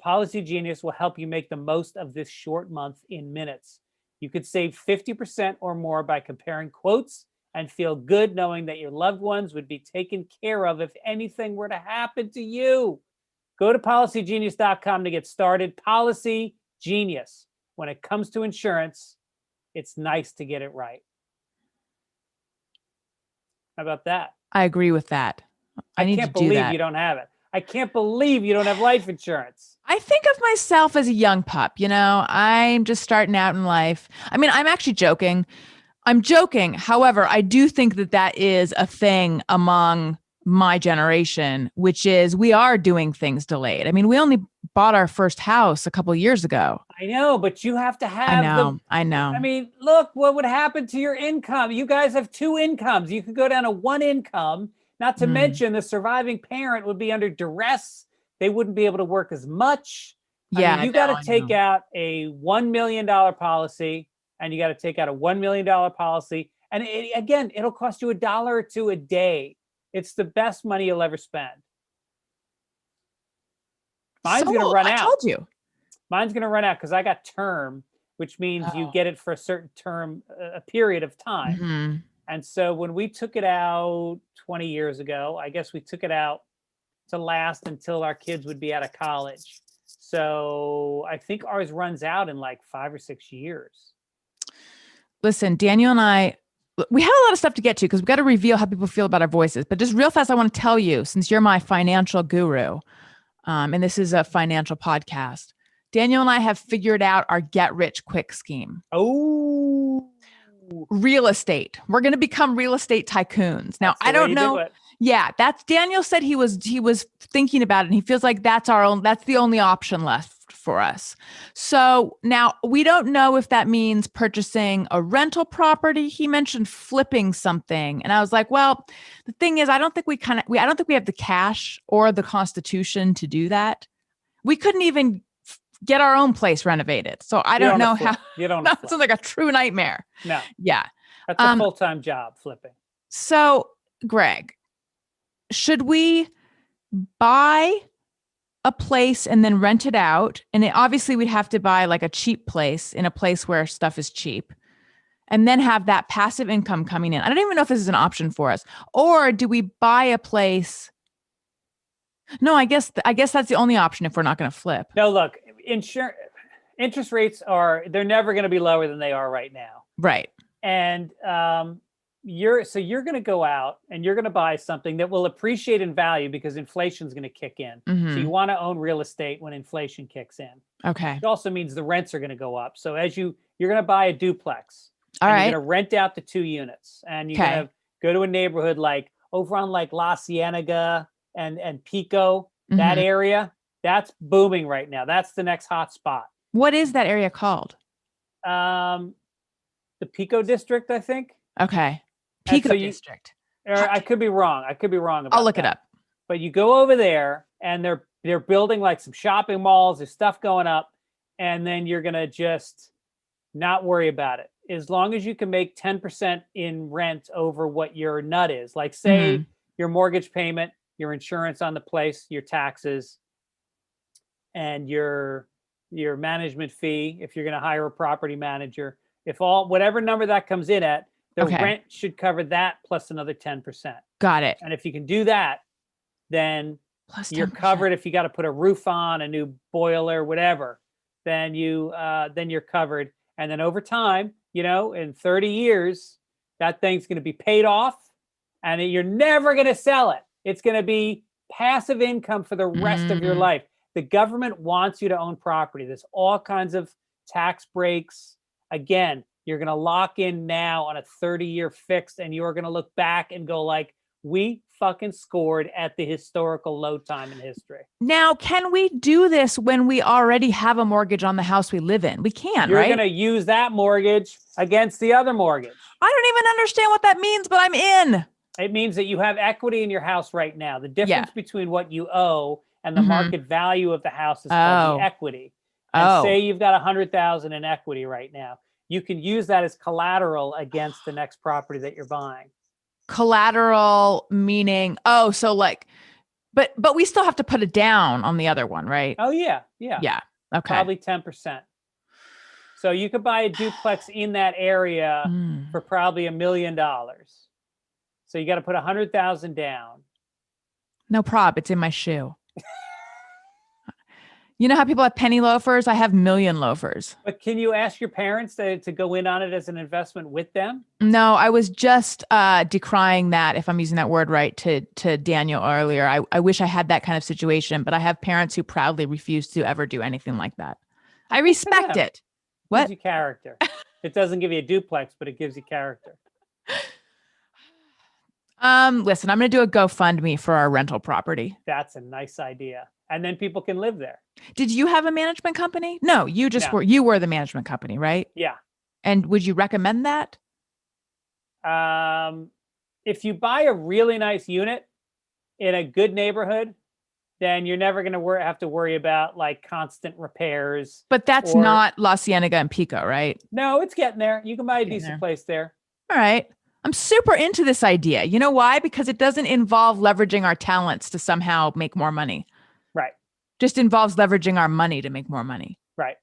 Speaker 2: Policy Genius will help you make the most of this short month in minutes. You could save 50% or more by comparing quotes and feel good knowing that your loved ones would be taken care of if anything were to happen to you. Go to policygenius.com to get started. Policy Genius. When it comes to insurance, it's nice to get it right. How about that?
Speaker 1: I agree with that. I
Speaker 2: can't believe you don't have it. I can't believe you don't have life insurance.
Speaker 1: I think of myself as a young pup. I'm just starting out in life. I mean, I'm actually joking. I'm joking. However, I do think that is a thing among my generation, which is we are doing things delayed. I mean, we only bought our first house a couple of years ago.
Speaker 2: I know, but you have to have
Speaker 1: I know.
Speaker 2: I mean, look, what would happen to your income? You guys have 2 incomes. You could go down to 1 income, not to mention the surviving parent would be under duress. They wouldn't be able to work as much. You got to take out a $1 million policy, and you got to take out a $1 million policy. And it'll cost you $1 or $2 a day. It's the best money you'll ever spend. Mine's going to run out.
Speaker 1: I told you.
Speaker 2: Mine's going to run out because I got term, which means you get it for a certain term, a period of time.
Speaker 1: Mm-hmm.
Speaker 2: And so when we took it out 20 years ago, I guess we took it out to last until our kids would be out of college. So I think ours runs out in like 5 or 6 years.
Speaker 1: Listen, Daniel and I, we have a lot of stuff to get to because we've got to reveal how people feel about our voices. But just real fast, I want to tell you, since you're my financial guru, and this is a financial podcast, Daniel and I have figured out our get rich quick scheme.
Speaker 2: Oh,
Speaker 1: real estate. We're going to become real estate tycoons. Now, I don't know. Yeah, that's Daniel said he was thinking about it, and he feels like that's the only option left for us. So now we don't know if that means purchasing a rental property. He mentioned flipping something, and I was like, well, the thing is, I don't think we have the cash or the constitution to do that. We couldn't even get our own place renovated. So I don't know how.
Speaker 2: You don't.
Speaker 1: That sounds like a true nightmare.
Speaker 2: No.
Speaker 1: Yeah.
Speaker 2: That's a full-time job, flipping.
Speaker 1: So, Greg, should we buy a place and then rent it out? And obviously we'd have to buy like a cheap place in a place where stuff is cheap and then have that passive income coming in. I don't even know if this is an option for us. Or do we buy a place? No, I guess that's the only option if we're not going to flip.
Speaker 2: No, look, interest rates they're never going to be lower than they are right now.
Speaker 1: Right.
Speaker 2: And you're going to go out and you're going to buy something that will appreciate in value because inflation is going to kick in. So you want to own real estate when inflation kicks in.
Speaker 1: Okay.
Speaker 2: It also means the rents are going to go up. So as you're going to buy a duplex.
Speaker 1: All right.
Speaker 2: You're going to rent out the 2 units, and you're going to go to a neighborhood like over on like La Cienega and Pico, that area. That's booming right now. That's the next hot spot.
Speaker 1: What is that area called?
Speaker 2: The Pico district, I think.
Speaker 1: Okay. Pico district.
Speaker 2: I could be wrong.
Speaker 1: I'll look it up.
Speaker 2: But you go over there and they're building like some shopping malls. There's stuff going up, and then you're going to just not worry about it. As long as you can make 10% in rent over what your nut is, like say your mortgage payment, your insurance on the place, your taxes, and your management fee, if you're going to hire a property manager, whatever number that comes in at, the rent should cover that plus another 10%.
Speaker 1: Got it.
Speaker 2: And if you can do that, then you're covered. If you got to put a roof on, a new boiler, whatever, then you're covered. And then over time, in 30 years, that thing's going to be paid off and you're never going to sell it. It's going to be passive income for the rest of your life. The government wants you to own property. There's all kinds of tax breaks. Again, you're going to lock in now on a 30-year fixed, and you're going to look back and go like, we fucking scored at the historical low time in history.
Speaker 1: Now, can we do this when we already have a mortgage on the house we live in? We can,
Speaker 2: You're
Speaker 1: right?
Speaker 2: You're going to use that mortgage against the other mortgage.
Speaker 1: I don't even understand what that means, but I'm in.
Speaker 2: It means that you have equity in your house right now. The difference between what you owe and the market value of the house is called the equity. And say you've got $100,000 in equity right now. You can use that as collateral against the next property that you're buying.
Speaker 1: Collateral meaning, so like, but we still have to put it down on the other one, right?
Speaker 2: Oh yeah.
Speaker 1: Okay.
Speaker 2: Probably 10%. So you could buy a duplex in that area for probably $1 million. So you got to put 100,000 down.
Speaker 1: No prob. It's in my shoe. You know how people have penny loafers? I have million loafers.
Speaker 2: But can you ask your parents to go in on it as an investment with them?
Speaker 1: No, I was just decrying that, if I'm using that word right, to Daniel earlier. I wish I had that kind of situation, but I have parents who proudly refuse to ever do anything like that. I respect it. What?
Speaker 2: It gives you character. It doesn't give you a duplex, but it gives you character.
Speaker 1: Listen, I'm going to do a GoFundMe for our rental property.
Speaker 2: That's a nice idea. And then people can live there.
Speaker 1: Did you have a management company? No, you were the management company, right?
Speaker 2: Yeah.
Speaker 1: And would you recommend that?
Speaker 2: If you buy a really nice unit in a good neighborhood, then you're never going to have to worry about like constant repairs.
Speaker 1: But that's not La Cienega and Pico, right?
Speaker 2: No, it's getting there. You can buy a decent place there.
Speaker 1: All right. I'm super into this idea. You know why? Because it doesn't involve leveraging our talents to somehow make more money.
Speaker 2: Right.
Speaker 1: Just involves leveraging our money to make more money.
Speaker 2: Right.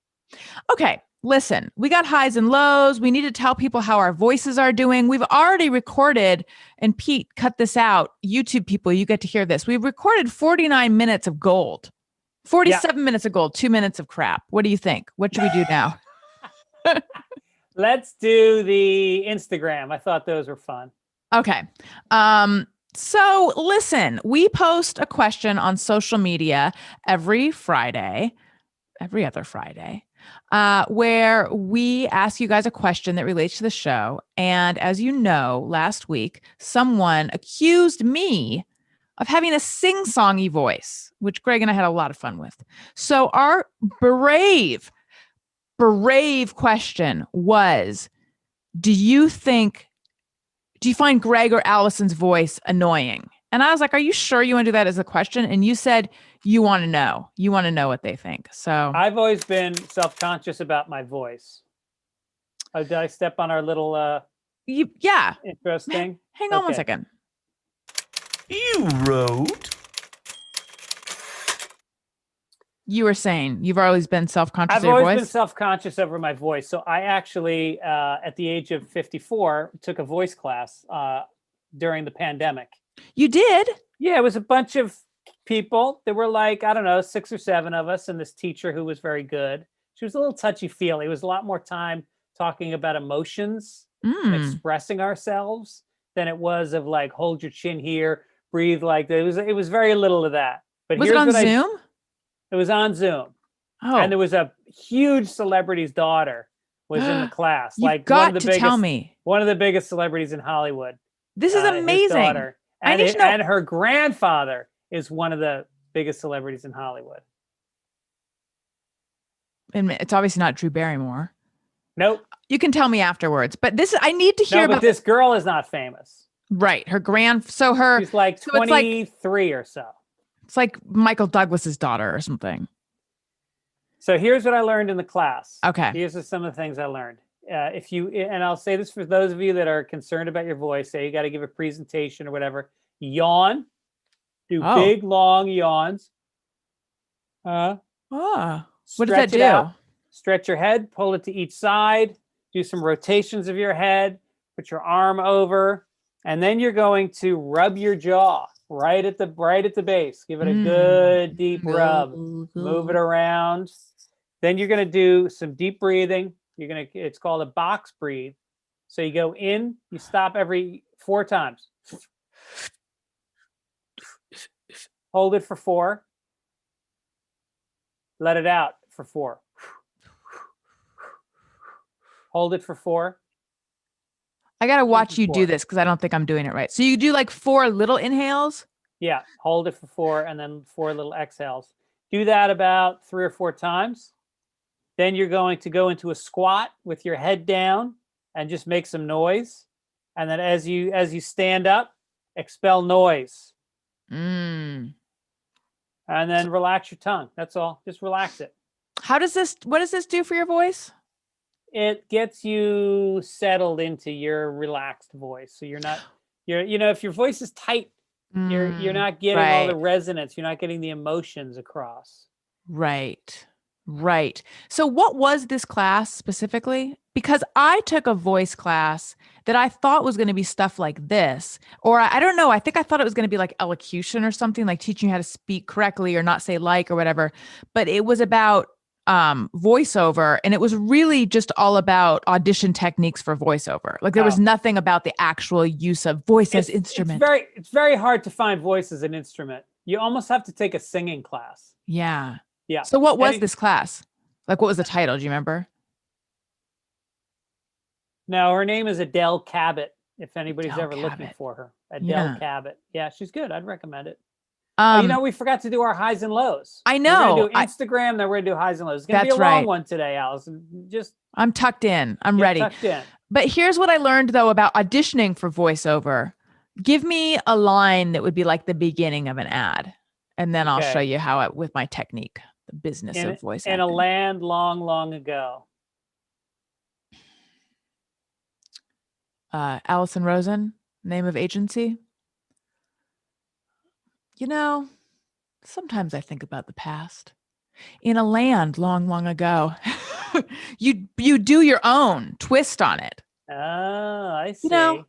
Speaker 1: Okay. Listen, we got highs and lows. We need to tell people how our voices are doing. We've already recorded, and Pete, cut this out. YouTube people, you get to hear this. We've recorded 49 minutes of gold, 47 minutes of gold, 2 minutes of crap. What do you think? What should we do now?
Speaker 2: Let's do the Instagram. I thought those were fun.
Speaker 1: Okay. So listen, we post a question on social media every other Friday, where we ask you guys a question that relates to the show. And as you know, last week, someone accused me of having a sing-songy voice, which Greg and I had a lot of fun with. So our brave question was, do you find Greg or Allison's voice annoying? And I was like, are you sure you want to do that as a question? And you said you want to know. You want to know what they think. So
Speaker 2: I've always been self-conscious about my voice. Did I step on our little intro thing?
Speaker 1: Hang on one second.
Speaker 5: You wrote.
Speaker 1: You were saying you've always been self-conscious of your voice?
Speaker 2: I've always been self-conscious over my voice. So I actually, at the age of 54, took a voice class during the pandemic.
Speaker 1: You did?
Speaker 2: Yeah, it was a bunch of people. There were like, I don't know, 6 or 7 of us, and this teacher who was very good. She was a little touchy-feely. It was a lot more time talking about emotions and expressing ourselves. than it was of like, hold your chin here, breathe like that. It was very little of that. But
Speaker 1: was it on Zoom?
Speaker 2: It was on Zoom.
Speaker 1: Oh.
Speaker 2: And there was a huge celebrity's daughter was in the class.
Speaker 1: You've got to tell me.
Speaker 2: One of the biggest celebrities in Hollywood.
Speaker 1: This is amazing.
Speaker 2: And her grandfather is one of the biggest celebrities in Hollywood.
Speaker 1: And it's obviously not Drew Barrymore.
Speaker 2: Nope.
Speaker 1: You can tell me afterwards. But I need to hear about.
Speaker 2: But this girl is not famous.
Speaker 1: Right. She's
Speaker 2: like 23 or so.
Speaker 1: It's like Michael Douglas's daughter or something.
Speaker 2: So here's what I learned in the class.
Speaker 1: Okay.
Speaker 2: Here's some of the things I learned. And I'll say this for those of you that are concerned about your voice, say you got to give a presentation or whatever, yawn, do big, long yawns.
Speaker 1: What does that do?
Speaker 2: Out, stretch your head, pull it to each side, do some rotations of your head, put your arm over, and then you're going to rub your jaw right at the base. Give it a good deep rub. Move it around. Then you're going to do some deep breathing. It's called a box breathe. So you go in, you stop every 4 times. Hold it for 4. Let it out for 4. Hold it for 4.
Speaker 1: I got to watch you do this because I don't think I'm doing it right. So you do like 4 little inhales?
Speaker 2: Yeah. Hold it for 4 and then 4 little exhales. Do that about 3 or 4 times. Then you're going to go into a squat with your head down and just make some noise. And then as you stand up, expel noise. And then relax your tongue. That's all. Just relax it.
Speaker 1: What does this do for your voice?
Speaker 2: It gets you settled into your relaxed voice. So if your voice is tight, you're not getting all the resonance. You're not getting the emotions across.
Speaker 1: Right. So what was this class specifically? Because I took a voice class that I thought was going to be stuff like this, or I don't know. I think I thought it was going to be like elocution or something, like teaching you how to speak correctly or not say like or whatever. But it was about voiceover, and it was really just all about audition techniques for voiceover. Like there was nothing about the actual use of voice as instrument.
Speaker 2: It's very hard to find voice as an instrument. You almost have to take a singing class.
Speaker 1: Yeah.
Speaker 2: Yeah.
Speaker 1: So what was this class? Like, what was the title? Do you remember?
Speaker 2: No, her name is Adele Cabot. If anybody's ever looking for her, Adele Cabot. Yeah, she's good. I'd recommend it. We forgot to do our highs and lows.
Speaker 1: I know.
Speaker 2: We're gonna do Instagram, then we're gonna do highs and lows. It's gonna be a long one today, Allison.
Speaker 1: I'm tucked in. I'm ready.
Speaker 2: Tucked in.
Speaker 1: But here's what I learned though about auditioning for voiceover. Give me a line that would be like the beginning of an ad, and then I'll show you how with my technique, the business of voice acting.
Speaker 2: In a land long, long ago.
Speaker 1: Allison Rosen, name of agency. Sometimes I think about the past. In a land long, long ago, you do your own twist on it.
Speaker 2: Oh, I see.
Speaker 1: I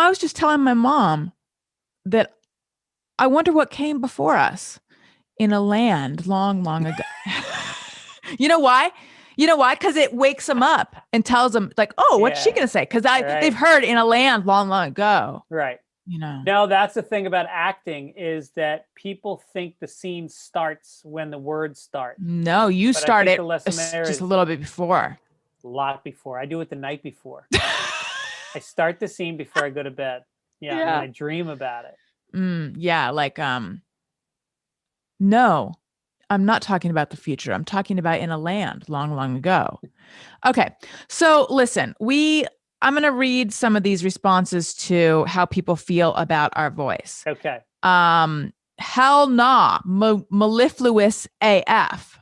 Speaker 1: was just telling my mom that I wonder what came before us in a land long, long ago. You know why? Because it wakes them up and tells them like, oh, what's she going to say? Because they've heard in a land long, long ago.
Speaker 2: Right. No, that's the thing about acting is that people think the scene starts when the words start.
Speaker 1: No, you start it just a little bit before.
Speaker 2: A lot before. I do it the night before. I start the scene before I go to bed. Yeah. And I dream about it.
Speaker 1: Like, no, I'm not talking about the future. I'm talking about in a land long, long ago. Okay. So listen, I'm going to read some of these responses to how people feel about our voice.
Speaker 2: Okay.
Speaker 1: Hell nah, mellifluous AF.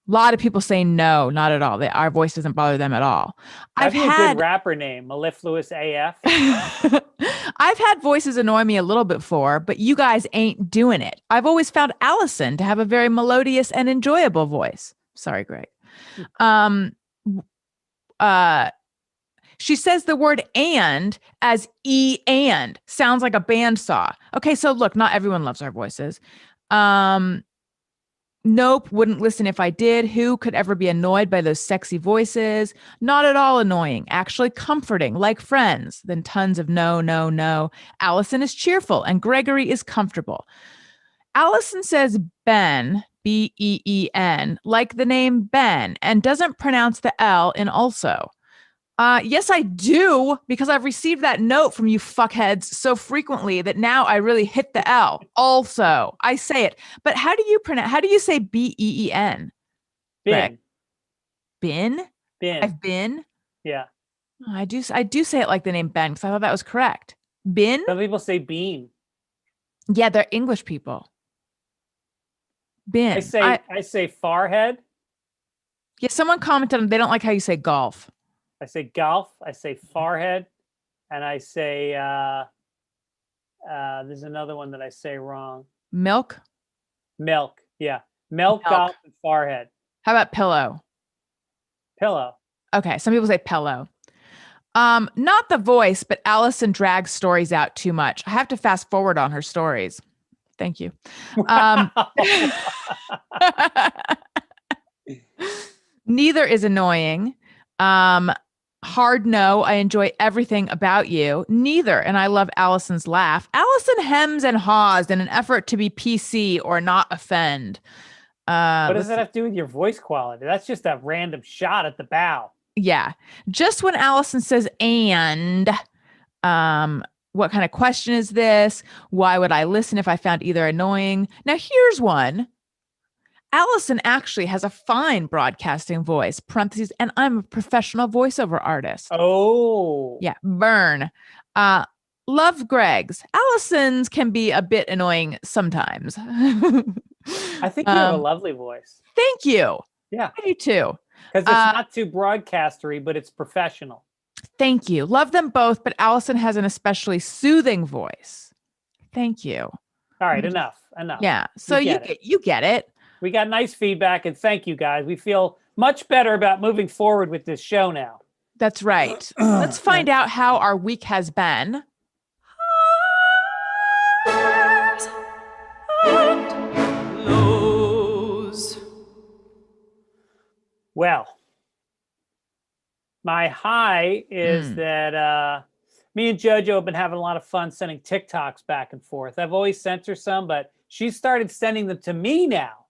Speaker 1: A lot of people say no, not at all. Our voice doesn't bother them at all.
Speaker 2: That'd be a good rapper name, Mellifluous AF.
Speaker 1: I've had voices annoy me a little bit before, but you guys ain't doing it. I've always found Allison to have a very melodious and enjoyable voice. Sorry, Greg. She says the word and as and sounds like a bandsaw. Okay, so look, not everyone loves our voices. Nope, wouldn't listen if I did. Who could ever be annoyed by those sexy voices? Not at all annoying, actually comforting, like friends. Then tons of no, no, no. Allison is cheerful and Gregory is comfortable. Allison says Ben, Ben, like the name Ben, and doesn't pronounce the L in also. Yes, I do, because I've received that note from you fuckheads so frequently that now I really hit the L. Also, I say it. But how do you say Ben?
Speaker 2: Bin.
Speaker 1: Bin?
Speaker 2: Bin.
Speaker 1: I've been?
Speaker 2: Yeah.
Speaker 1: I do say it like the name Ben because I thought that was correct. Bin?
Speaker 2: Some people say bean.
Speaker 1: Yeah, they're English people. Bin.
Speaker 2: I say farhead.
Speaker 1: Yeah, someone commented on they don't like how you say golf.
Speaker 2: I say golf. I say farhead, and I say there's another one that I say wrong.
Speaker 1: Milk.
Speaker 2: Yeah, milk. Golf, and farhead.
Speaker 1: How about pillow?
Speaker 2: Pillow.
Speaker 1: Okay, some people say pillow. Not the voice, but Allison drags stories out too much. I have to fast forward on her stories. Thank you. Neither is annoying. Hard no, I enjoy everything about you. Neither, and I love Allison's laugh. Allison hems and haws in an effort to be PC or not offend.
Speaker 2: What does that have to do with your voice quality? That's just a random shot at the bow.
Speaker 1: Yeah. Just when Allison says, and, what kind of question is this? Why would I listen if I found either annoying? Now, here's one. Allison actually has a fine broadcasting voice, parentheses, and I'm a professional voiceover artist.
Speaker 2: Oh.
Speaker 1: Yeah, burn. Love Greg's. Allison's can be a bit annoying sometimes.
Speaker 2: I think you have a lovely voice.
Speaker 1: Thank you.
Speaker 2: Yeah.
Speaker 1: I do too.
Speaker 2: Because it's not too broadcastery, but it's professional.
Speaker 1: Thank you. Love them both, but Allison has an especially soothing voice. Thank you.
Speaker 2: All right, enough.
Speaker 1: Yeah, so you get it.
Speaker 2: We got nice feedback, and thank you, guys. We feel much better about moving forward with this show now.
Speaker 1: That's right. Let's find out how our week has been.
Speaker 3: Highs and lows.
Speaker 2: Well, my high is that me and JoJo have been having a lot of fun sending TikToks back and forth. I've always sent her some, but she started sending them to me now,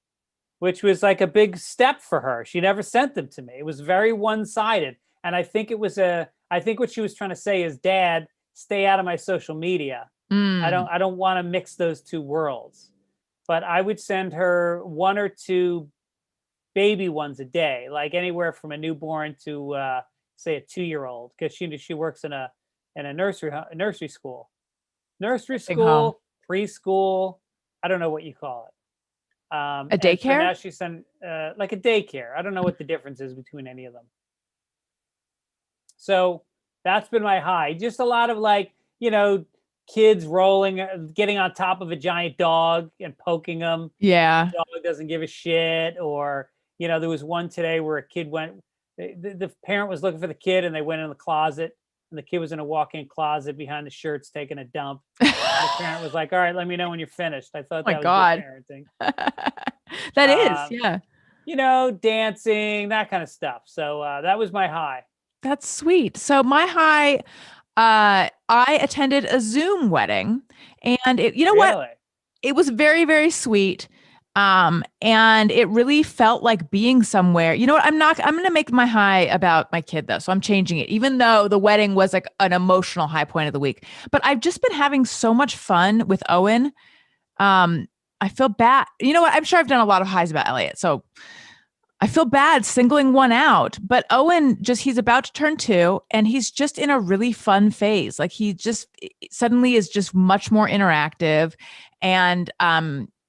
Speaker 2: which was like a big step for her. She never sent them to me. It was very one-sided. And I think I think what she was trying to say is, Dad, stay out of my social media. I don't want to mix those two worlds. But I would send her one or two baby ones a day, like anywhere from a newborn to say a 2-year-old, because she works in a nursery school, preschool. I don't know what you call it.
Speaker 1: A daycare?
Speaker 2: So now she sent like a daycare. I don't know what the difference is between any of them. So that's been my high. Just a lot of kids getting on top of a giant dog and poking them.
Speaker 1: Yeah.
Speaker 2: The dog doesn't give a shit. Or, there was one today where a kid the parent was looking for the kid and they went in the closet and the kid was in a walk-in closet behind the shirts taking a dump. The parent was like, all right, let me know when you're finished. I thought that was good parenting.
Speaker 1: That is, yeah.
Speaker 2: Dancing, that kind of stuff. So that was my high.
Speaker 1: That's sweet. So my high, I attended a Zoom wedding, and what? It was very, very sweet. And it really felt like being somewhere. You know what? I'm going to make my high about my kid though. So I'm changing it, even though the wedding was like an emotional high point of the week, but I've just been having so much fun with Owen. I feel bad. You know what? I'm sure I've done a lot of highs about Elliot. So I feel bad singling one out, but Owen he's about to turn 2 and he's just in a really fun phase. Like he just suddenly is just much more interactive. And,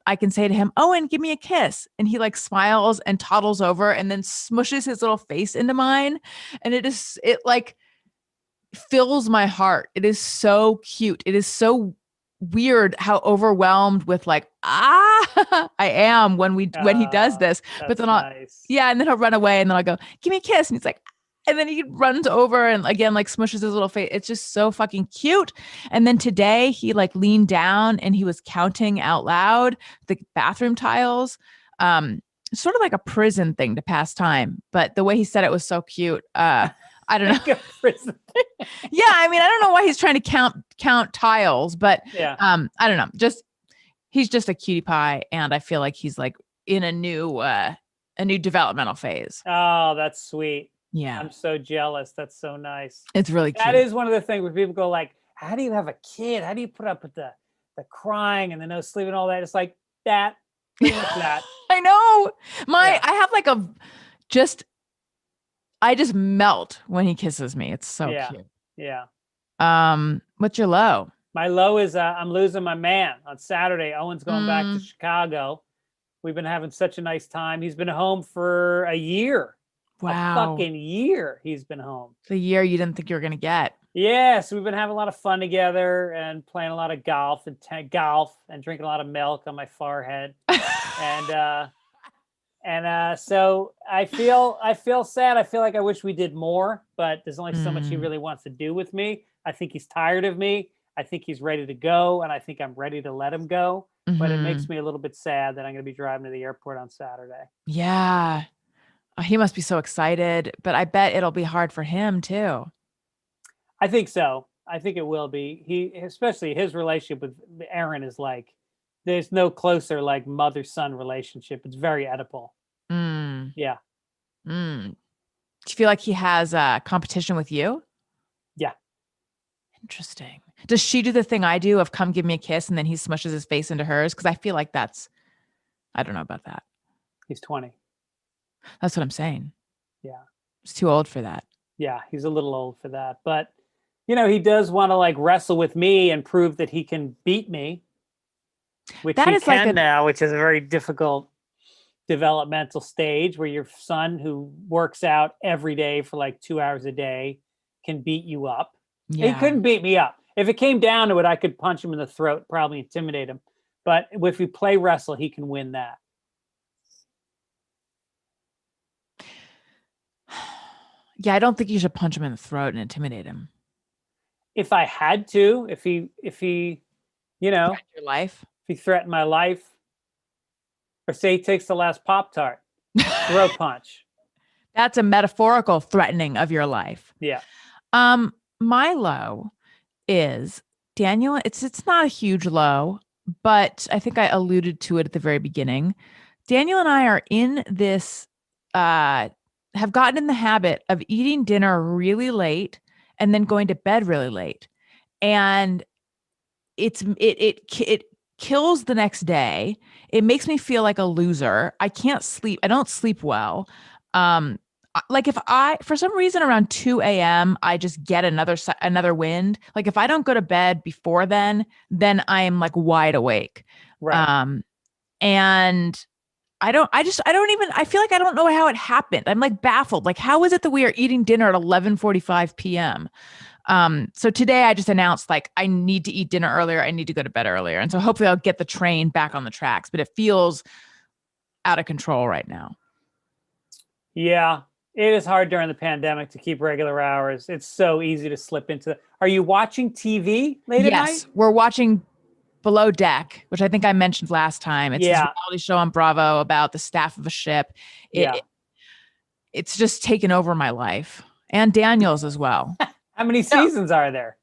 Speaker 1: I can say to him, Owen, give me a kiss. And he smiles and toddles over and then smushes his little face into mine. And it fills my heart. It is so cute. It is so weird how overwhelmed with I am when he does this. But then and then he'll run away and then I'll go, give me a kiss. And he's like, and then he runs over and again, smushes his little face. It's just so fucking cute. And then today he leaned down and he was counting out loud the bathroom tiles. sort of like a prison thing to pass time. But the way he said it was so cute. I don't know.
Speaker 2: Like a prison.
Speaker 1: Yeah, I mean, I don't know why he's trying to count tiles, but I don't know. He's just a cutie pie, and I feel like he's like in a new developmental phase.
Speaker 2: Oh, that's sweet.
Speaker 1: Yeah.
Speaker 2: I'm so jealous. That's so nice.
Speaker 1: It's really cute.
Speaker 2: That is one of the things where people go like, how do you have a kid? How do you put up with the crying and the no sleep and all that? It's like that. Pretty much that.
Speaker 1: I know. I have like I just melt when he kisses me. It's so cute.
Speaker 2: Yeah.
Speaker 1: What's your low?
Speaker 2: My low is I'm losing my man on Saturday. Owen's going back to Chicago. We've been having such a nice time. He's been home for a year.
Speaker 1: Wow.
Speaker 2: A fucking year he's been home.
Speaker 1: The year you didn't think you were going to get.
Speaker 2: Yes, we've been having a lot of fun together and playing a lot of golf and drinking a lot of milk on my forehead. So I feel sad. I feel like I wish we did more, but there's only so much he really wants to do with me. I think he's tired of me. I think he's ready to go, and I think I'm ready to let him go. But it makes me a little bit sad that I'm going to be driving to the airport on Saturday.
Speaker 1: Yeah. He must be so excited, but I bet it'll be hard for him too.
Speaker 2: I think so. I think it will be. Especially his relationship with Aaron is like, there's no closer like mother-son relationship. It's very Oedipal. Yeah.
Speaker 1: Do you feel like he has a competition with you?
Speaker 2: Yeah.
Speaker 1: Interesting. Does she do the thing I do of come give me a kiss and then he smushes his face into hers? Because I feel like I don't know about that.
Speaker 2: He's 20.
Speaker 1: That's what I'm saying.
Speaker 2: Yeah.
Speaker 1: He's too old for that.
Speaker 2: Yeah, he's a little old for that. But, he does want to like wrestle with me and prove that he can beat me. Which he can now, which is a very difficult developmental stage where your son who works out every day for like 2 hours a day can beat you up. Yeah. He couldn't beat me up. If it came down to it, I could punch him in the throat, probably intimidate him. But if we play wrestle, he can win that.
Speaker 1: Yeah, I don't think you should punch him in the throat and intimidate him.
Speaker 2: If I had to, if he,
Speaker 1: your life,
Speaker 2: if he threatened my life, or say he takes the last Pop-Tart, throat punch.
Speaker 1: That's a metaphorical threatening of your life.
Speaker 2: Yeah.
Speaker 1: My low is Daniel. It's not a huge low, but I think I alluded to it at the very beginning. Daniel and I are in this, have gotten in the habit of eating dinner really late and then going to bed really late. And it kills the next day. It makes me feel like a loser. I can't sleep. I don't sleep well. Like if for some reason around 2 a.m., I just get another wind. Like if I don't go to bed before then I am like wide awake.
Speaker 2: Right.
Speaker 1: And I feel like I don't know how it happened. I'm like baffled. Like, how is it that we are eating dinner at 11:45 p.m.? So today I just announced like, I need to eat dinner earlier. I need to go to bed earlier. And so hopefully I'll get the train back on the tracks, but it feels out of control right now.
Speaker 2: Yeah. It is hard during the pandemic to keep regular hours. It's so easy to slip into. Are you watching TV late at night?
Speaker 1: Yes, we're watching Below Deck, which I think I mentioned last time. It's a reality show on Bravo about the staff of a ship. It's just taken over my life and Daniel's as well.
Speaker 2: How many seasons are there?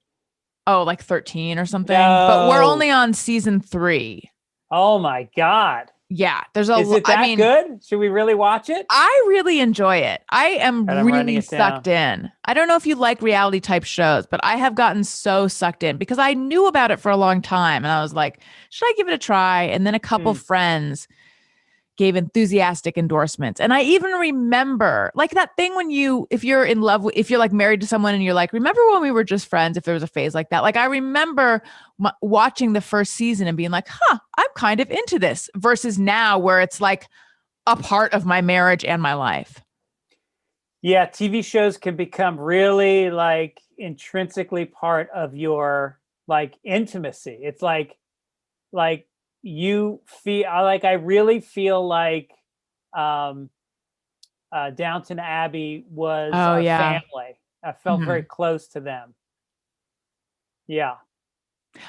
Speaker 1: Oh, like 13 or something.
Speaker 2: No.
Speaker 1: But we're only on season 3.
Speaker 2: Oh my God.
Speaker 1: Yeah,
Speaker 2: Is it that good? Should we really watch it?
Speaker 1: I really enjoy it. I am really sucked in. I don't know if you like reality type shows, but I have gotten so sucked in because I knew about it for a long time. And I was like, should I give it a try? And then a couple friends gave enthusiastic endorsements. And I even remember like that thing when if you're like married to someone and you're like, remember when we were just friends, if there was a phase like that? Like I remember watching the first season and being like, I'm kind of into this versus now where it's like a part of my marriage and my life.
Speaker 2: Yeah. TV shows can become really like intrinsically part of your like intimacy. It's like you feel like, I really feel like Downton Abbey was our family. I felt very close to them. Yeah.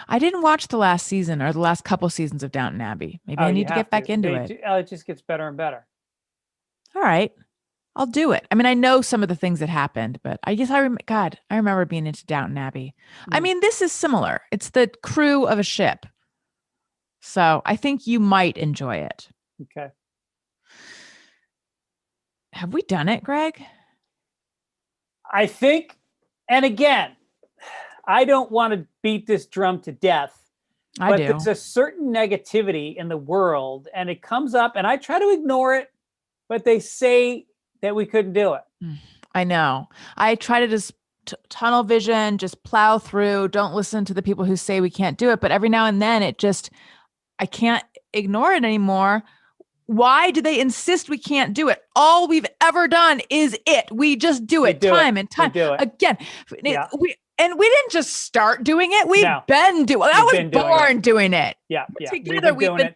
Speaker 1: I didn't watch the last season or the last couple seasons of Downton Abbey. Maybe I need to get back into it.
Speaker 2: It just gets better and better.
Speaker 1: All right. I'll do it. I mean, I know some of the things that happened, but I guess I remember being into Downton Abbey. I mean, this is similar. It's the crew of a ship. So I think you might enjoy it.
Speaker 2: Okay.
Speaker 1: Have we done it, Greg?
Speaker 2: I think, and again, I don't want to beat this drum to death. But there's a certain negativity in the world, and it comes up, and I try to ignore it, but they say that we couldn't do it.
Speaker 1: I know. I try to just tunnel vision, just plow through, don't listen to the people who say we can't do it. But every now and then I can't ignore it anymore. Why do they insist we can't do it? All we've ever done is it. We just do it time and time again.
Speaker 2: Yeah.
Speaker 1: We didn't just start doing it. We've been doing it. I was born doing it.
Speaker 2: Yeah.
Speaker 1: Together we've been.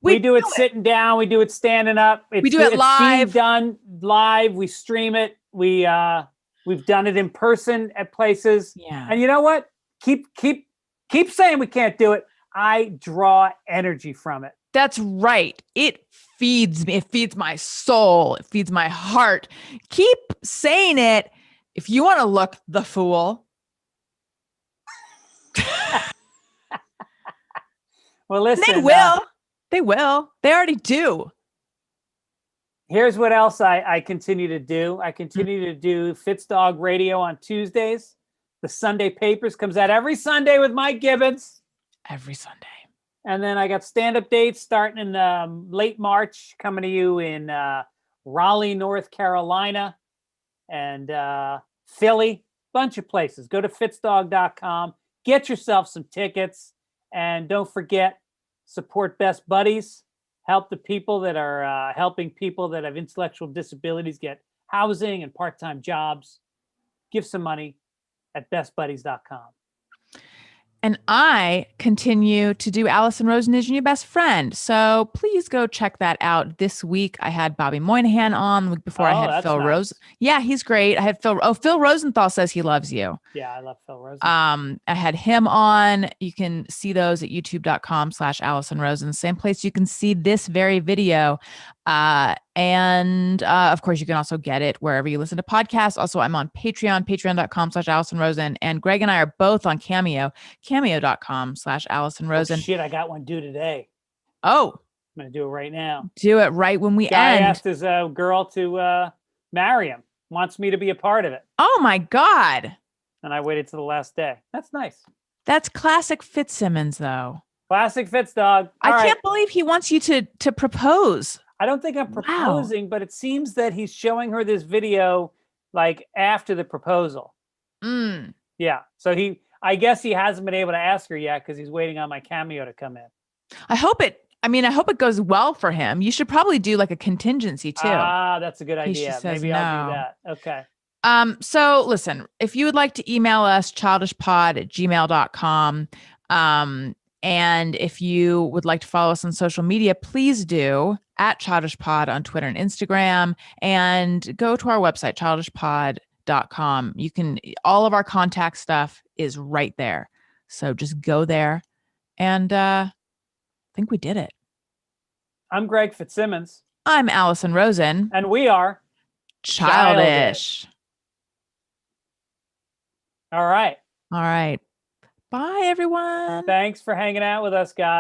Speaker 2: We do it sitting down. We do it standing up.
Speaker 1: We do it live.
Speaker 2: It's being done live. We stream it. We've done it in person at places.
Speaker 1: Yeah.
Speaker 2: And you know what? Keep saying we can't do it. I draw energy from it.
Speaker 1: That's right. It feeds me. It feeds my soul. It feeds my heart. Keep saying it. If you want to look the fool.
Speaker 2: Well, listen.
Speaker 1: They will. They will. They already do.
Speaker 2: Here's what else I continue to do. I continue to do Fitzdog Radio on Tuesdays. The Sunday Papers comes out every Sunday with Mike Gibbons.
Speaker 1: Every Sunday.
Speaker 2: And then I got stand-up dates starting in late March, coming to you in Raleigh, North Carolina, and Philly. Bunch of places. Go to fitzdog.com. Get yourself some tickets. And don't forget, support Best Buddies. Help the people that are helping people that have intellectual disabilities get housing and part-time jobs. Give some money at bestbuddies.com.
Speaker 1: And I continue to do Allison Rosen is Your New Best Friend. So please go check that out. This week I had Bobby Moynihan on. The week before I had Phil Rose. Yeah, he's great. I had Phil Rosenthal says he loves you.
Speaker 2: Yeah, I love Phil Rosenthal.
Speaker 1: I had him on. You can see those at youtube.com/Allison Rosen. Same place you can see this very video. And of course, you can also get it wherever you listen to podcasts. Also, I'm on Patreon, patreon.com/Allison Rosen. And Greg and I are both on Cameo, cameo.com/Allison Rosen.
Speaker 2: Oh, shit, I got one due today.
Speaker 1: Oh.
Speaker 2: I'm going to do it right now.
Speaker 1: Do it right when we end.
Speaker 2: Guy asked his girl to marry him. Wants me to be a part of it.
Speaker 1: Oh, my God.
Speaker 2: And I waited till the last day. That's nice.
Speaker 1: That's classic Fitzsimmons, though.
Speaker 2: Classic Fitzdog.
Speaker 1: I can't believe he wants you to propose.
Speaker 2: I don't think I'm proposing, but it seems that he's showing her this video like after the proposal. Yeah. So I guess he hasn't been able to ask her yet because he's waiting on my Cameo to come in.
Speaker 1: I hope it goes well for him. You should probably do like a contingency too.
Speaker 2: That's a good idea. Maybe I'll do that. Okay.
Speaker 1: So listen, if you would like to email us, childishpod@gmail.com. And if you would like to follow us on social media, please do at ChildishPod on Twitter and Instagram, and go to our website, childishpod.com. All of our contact stuff is right there. So just go there. And I think we did it.
Speaker 2: I'm Greg Fitzsimmons.
Speaker 1: I'm Allison Rosen.
Speaker 2: And we are
Speaker 1: Childish.
Speaker 2: All right.
Speaker 1: Bye, everyone.
Speaker 2: Thanks for hanging out with us, guys.